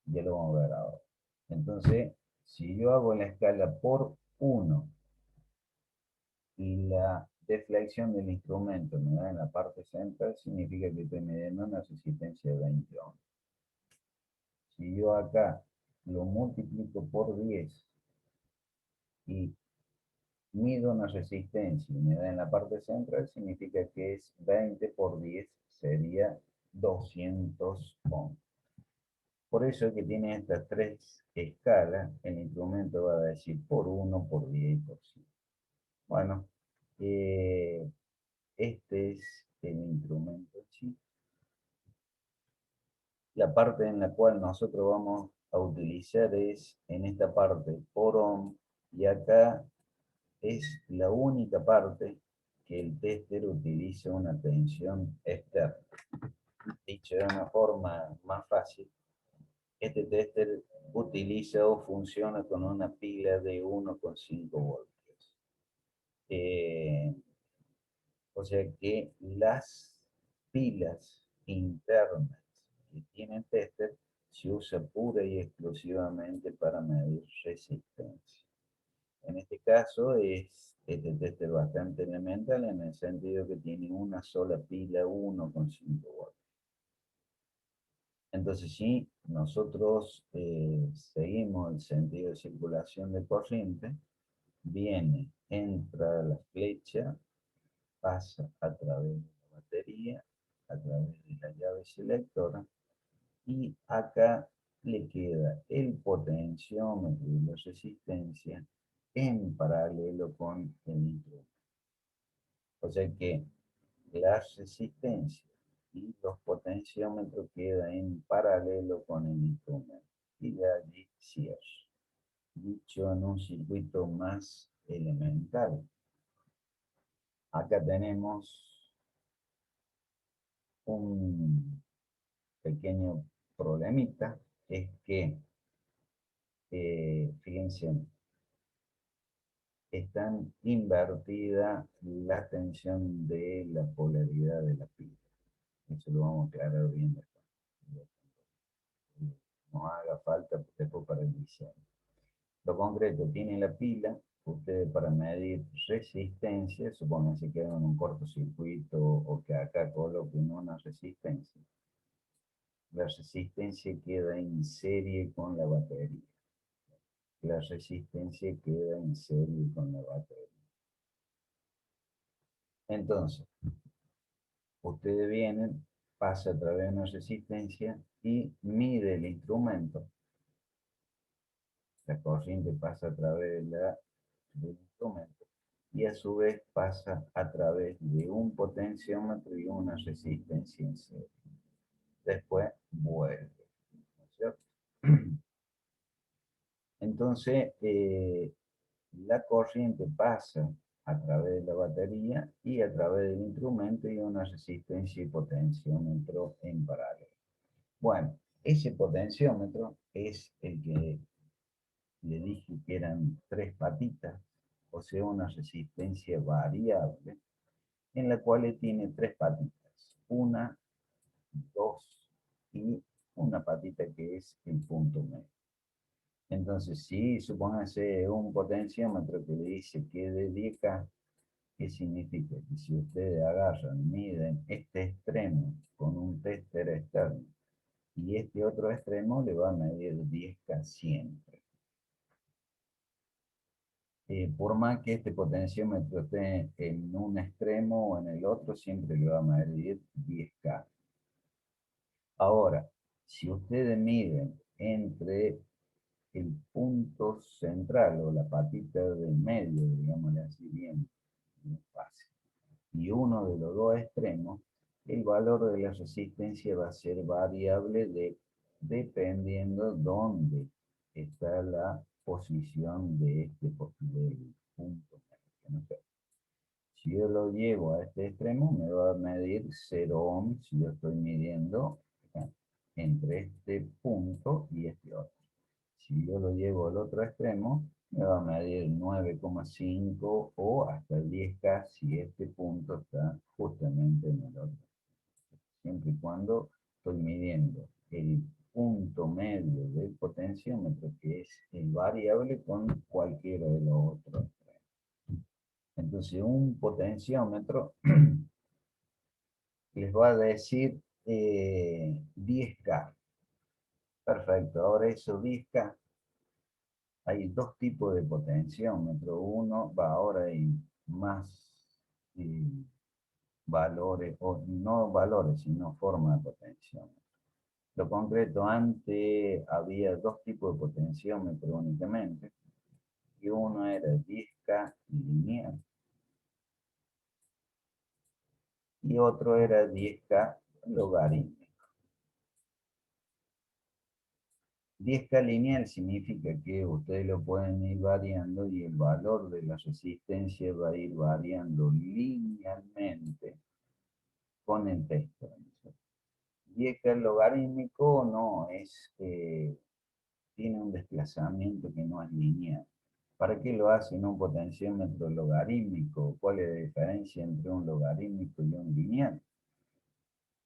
Ya lo vamos a ver ahora. Entonces, si yo hago la escala por 1 y la deflexión del instrumento me da en la parte central, significa que estoy midiendo una resistencia de 20 ohms. Si yo acá lo multiplico por 10 y mido una resistencia y me da en la parte central, significa que es 20 por 10, sería 200 ohms. Por eso que tiene estas tres escalas, el instrumento va a decir por 1, por 10 y por 100. Bueno, este es el instrumento, ¿sí? La parte en la cual nosotros vamos a utilizar es en esta parte por ohm, y acá es la única parte que el tester utiliza una tensión externa. Dicho de una forma más fácil, este tester utiliza o funciona con una pila de 1,5 voltios. O sea que las pilas internas que tienen tester se usa pura y exclusivamente para medir resistencia. En este caso es este tester bastante elemental en el sentido que tiene una sola pila 1,5 voltios. Entonces, si nosotros seguimos el sentido de circulación de corriente, viene, entra la flecha, pasa a través de la batería, a través de la llave selectora, y acá le queda el potenciómetro y la resistencia en paralelo con el instrumento. O sea que la resistencia y los potenciómetros quedan en paralelo con el instrumento. Y de allí cierre. Dicho en un circuito más elemental. Acá tenemos un pequeño problemita, es que, fíjense, están invertida la tensión de la polaridad de la pila. Eso lo vamos a aclarar bien después. No haga falta después para el diseño. Lo concreto, tiene la pila, ustedes para medir resistencia, supónganse que hagan un cortocircuito o que acá coloquen una resistencia. La resistencia queda en serie con la batería. La resistencia queda en serie con la batería. Entonces, ustedes vienen, pasa a través de una resistencia y mide el instrumento. La corriente pasa a través del instrumento y a su vez pasa a través de un potenciómetro y una resistencia en serie. Después vuelve, ¿no es cierto? Entonces, la corriente pasa a través de la batería y a través del instrumento y una resistencia y potenciómetro en paralelo. Bueno, ese potenciómetro es el que le dije que eran tres patitas, o sea, una resistencia variable, en la cual tiene tres patitas, una, dos y una patita que es el punto medio. Entonces, si supóngase un potenciómetro que le dice que de 10K, ¿qué significa? Que si ustedes agarran, miden este extremo con un tester externo y este otro extremo, le va a medir 10K siempre. Por más que este potenciómetro esté en un extremo o en el otro, siempre le va a medir 10K. Ahora, si ustedes miden entre el punto central o la patita del medio, digámosle así bien fácil, y uno de los dos extremos, el valor de la resistencia va a ser variable dependiendo dónde está la posición de del punto medio, ¿no? Si yo lo llevo a este extremo, me va a medir 0 ohms si yo estoy midiendo acá, entre este punto y este otro. Si yo lo llevo al otro extremo, me va a medir 9,5 o hasta el 10K si este punto está justamente en el otro. Siempre y cuando estoy midiendo el punto medio del potenciómetro, que es el variable, con cualquiera de los otros. Entonces, un potenciómetro les va a decir 10K. Perfecto, ahora esos 10K, hay dos tipos de potenciómetro. Uno va ahora en más valores, o no valores, sino forma de potenciómetro. Lo concreto, antes había dos tipos de potenciómetro únicamente, y uno era 10K lineal, y otro era 10K logarítmico. 10K lineal significa que ustedes lo pueden ir variando y el valor de la resistencia va a ir variando linealmente con el texto. 10K logarítmico no es, tiene un desplazamiento que no es lineal. ¿Para qué lo hacen un potenciómetro logarítmico? ¿Cuál es la diferencia entre un logarítmico y un lineal?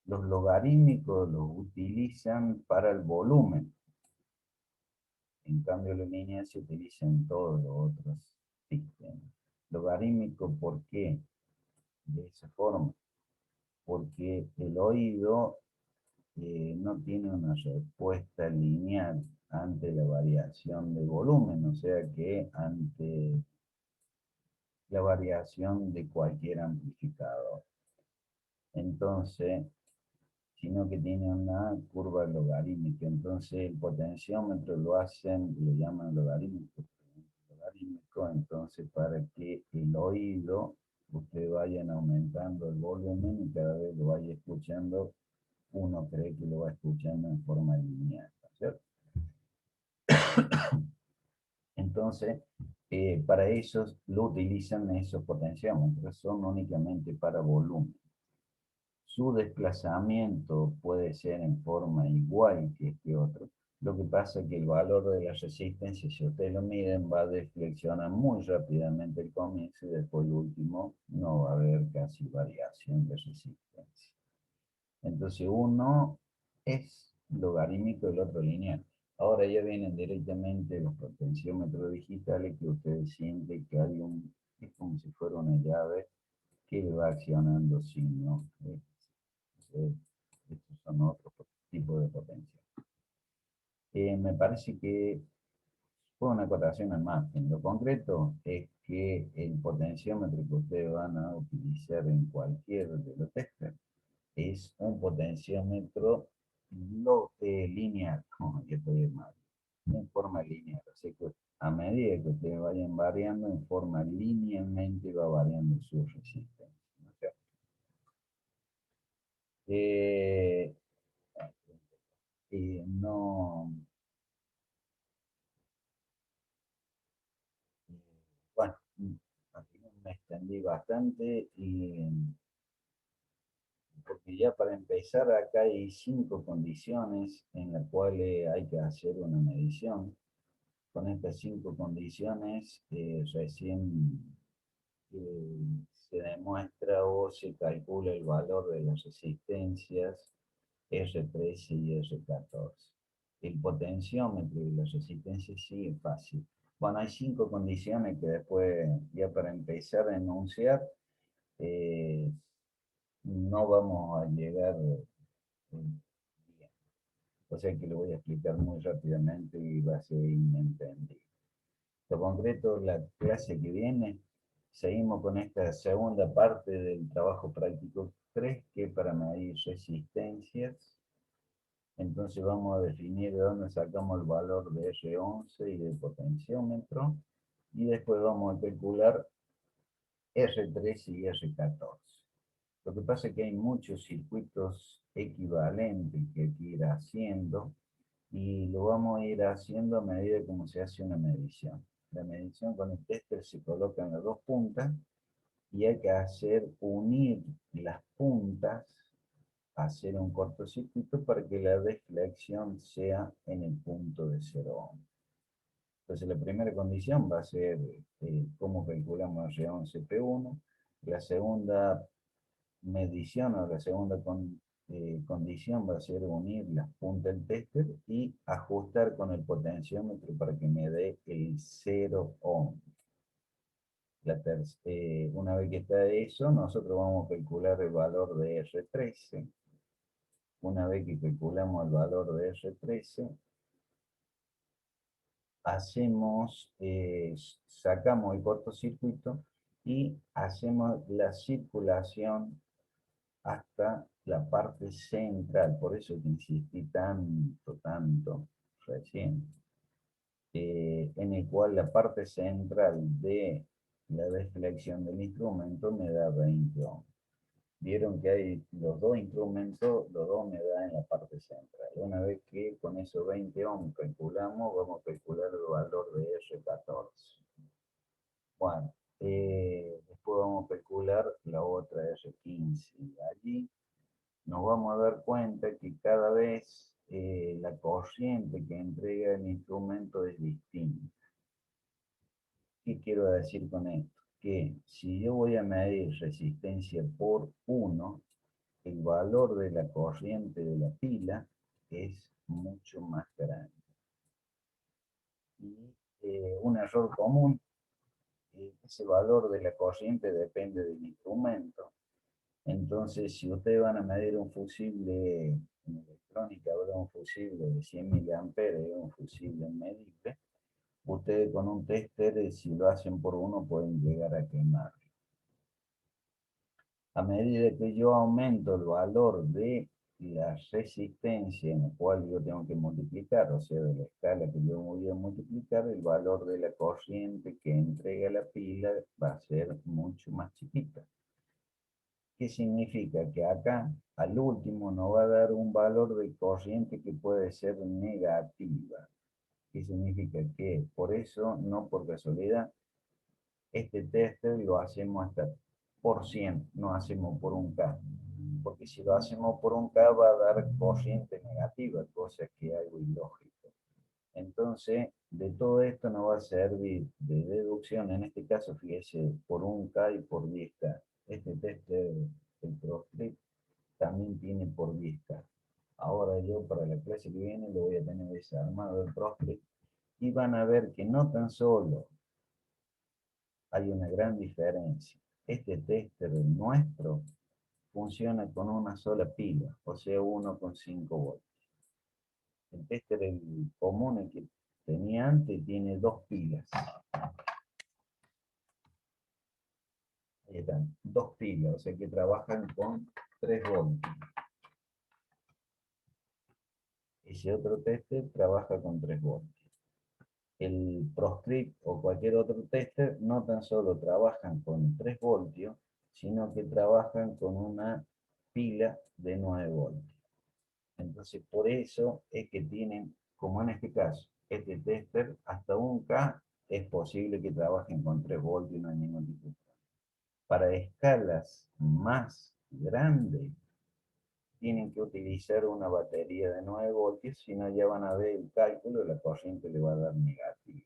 Los logarítmicos los utilizan para el volumen. En cambio, los lineales se utilizan en todos los otros sistemas. Logarítmico, ¿por qué? De esa forma. Porque el oído no tiene una respuesta lineal ante la variación de volumen, o sea que ante la variación de cualquier amplificador. Entonces, sino que tiene una curva logarítmica. Entonces, el potenciómetro lo llaman logarítmico. Entonces, para que el oído, ustedes vayan aumentando el volumen y cada vez lo vaya escuchando, uno cree que lo va escuchando en forma lineal, ¿cierto? Entonces, para eso lo utilizan esos potenciómetros, son únicamente para volumen. Su desplazamiento puede ser en forma igual que este otro. Lo que pasa es que el valor de la resistencia, si ustedes lo miden, va a deflexionar muy rápidamente el comienzo y después el último no va a haber casi variación de resistencia. Entonces uno es logarítmico y el otro lineal. Ahora ya vienen directamente los potenciómetros digitales que ustedes sienten que hay es como si fuera una llave que va accionando signos. Estos son otros tipos de potencia. Me parece que fue una acotación al margen. Lo concreto es que el potenciómetro que ustedes van a utilizar en cualquier de los testers es un potenciómetro lineal, ya estoy mal, en forma lineal. Así que a medida que ustedes vayan variando en forma linealmente va variando su resistencia. ¿No es cierto? No, bueno, aquí me extendí bastante porque ya para empezar acá hay 5 condiciones en las cuales hay que hacer una medición. Con estas 5 condiciones recién se demuestra o se calcula el valor de las resistencias R13 y R14. El potenciómetro y la resistencia sí es fácil. Bueno, hay 5 condiciones que después, ya para empezar a enunciar, no vamos a llegar bien. O sea que lo voy a explicar muy rápidamente y va a ser inentendible. Lo concreto, la clase que viene, seguimos con esta segunda parte del trabajo práctico 3, que es para medir resistencias. Entonces vamos a definir de dónde sacamos el valor de R11 y del potenciómetro. Y después vamos a calcular R13 y R14. Lo que pasa es que hay muchos circuitos equivalentes que hay que ir haciendo y lo vamos a ir haciendo a medida como se hace una medición. La medición con el tester se coloca en las dos puntas y hay que unir las puntas, hacer un cortocircuito para que la deflexión sea en el punto de 0 ohm. Entonces la primera condición va a ser cómo calculamos el R11 P1. La segunda medición o la segunda condición va a ser unir las puntas del tester y ajustar con el potenciómetro para que me dé el 0 ohm. Una vez que está eso, nosotros vamos a calcular el valor de R13. Una vez que calculamos el valor de R13, sacamos el cortocircuito y hacemos la circulación hasta la parte central. Por eso que insistí tanto recién. En el cual la parte central de la deflexión del instrumento me da 20 ohms. Vieron que hay los dos instrumentos, los dos me dan en la parte central. Una vez que con esos 20 ohms calculamos, vamos a calcular el valor de R14. Bueno, después vamos a calcular la otra R15. Allí nos vamos a dar cuenta que cada vez la corriente que entrega el instrumento es distinta. ¿Qué quiero decir con esto? Que si yo voy a medir resistencia por 1, el valor de la corriente de la pila es mucho más grande. Y un error común, ese valor de la corriente depende del instrumento. Entonces, si ustedes van a medir un fusible en electrónica, habrá un fusible de 100 miliamperes, un fusible medible, ustedes con un tester, si lo hacen por 1, pueden llegar a quemar. A medida que yo aumento el valor de la resistencia en la cual yo tengo que multiplicar, o sea, de la escala que yo voy a multiplicar, el valor de la corriente que entrega la pila va a ser mucho más chiquita. ¿Qué significa? Que acá, al último, nos va a dar un valor de corriente que puede ser negativa. ¿Qué significa? Que por eso, no por casualidad, este tester lo hacemos hasta por 100, no hacemos por 1K. Porque si lo hacemos por 1K va a dar corriente negativa, cosa que es algo ilógico. Entonces, de todo esto nos va a servir de deducción, en este caso, fíjese, por 1K y por 10K. Este tester, el ProScript, también tiene por 10K. Ahora yo para la clase que viene lo voy a tener desarmado el ProScript y van a ver que no tan solo hay una gran diferencia. Este tester nuestro funciona con una sola pila, o sea, 1,5 voltios. El tester el común, el que tenía antes, tiene 2 pilas. Ahí están, 2 pilas, o sea que trabajan con 3 voltios. Ese otro tester trabaja con 3 voltios. El ProScript o cualquier otro tester no tan solo trabajan con 3 voltios, sino que trabajan con una pila de 9 voltios. Entonces, por eso es que tienen, como en este caso, este tester hasta 1K es posible que trabajen con 3 voltios y no hay ningún tipo de problema. Para escalas más grandes, tienen que utilizar una batería de 9 voltios, si no ya van a ver el cálculo, la corriente le va a dar negativo.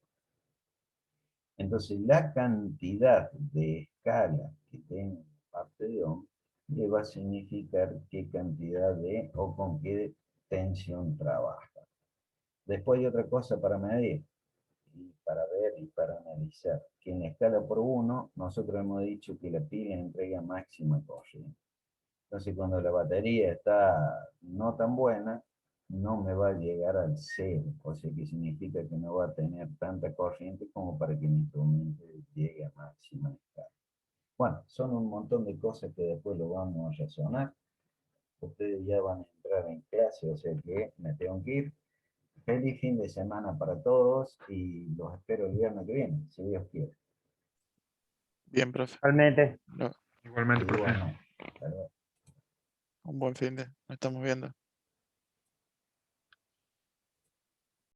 Entonces, la cantidad de escala que tenga parte de ohm le va a significar qué cantidad de o con qué tensión trabaja. Después hay otra cosa para medir, y para ver y para analizar, que en la escala por 1, nosotros hemos dicho que la pila entrega máxima corriente. Entonces, cuando la batería está no tan buena, no me va a llegar al 0, o sea que significa que no va a tener tanta corriente como para que el instrumento llegue a máxima escala. Bueno, son un montón de cosas que después lo vamos a razonar. Ustedes ya van a entrar en clase, o sea que me tengo que ir. Feliz fin de semana para todos y los espero el viernes que viene, si Dios quiere. Bien, profe. Realmente. No, Igualmente, profe. Igualmente. Hasta luego. un buen fin de. Nos estamos viendo.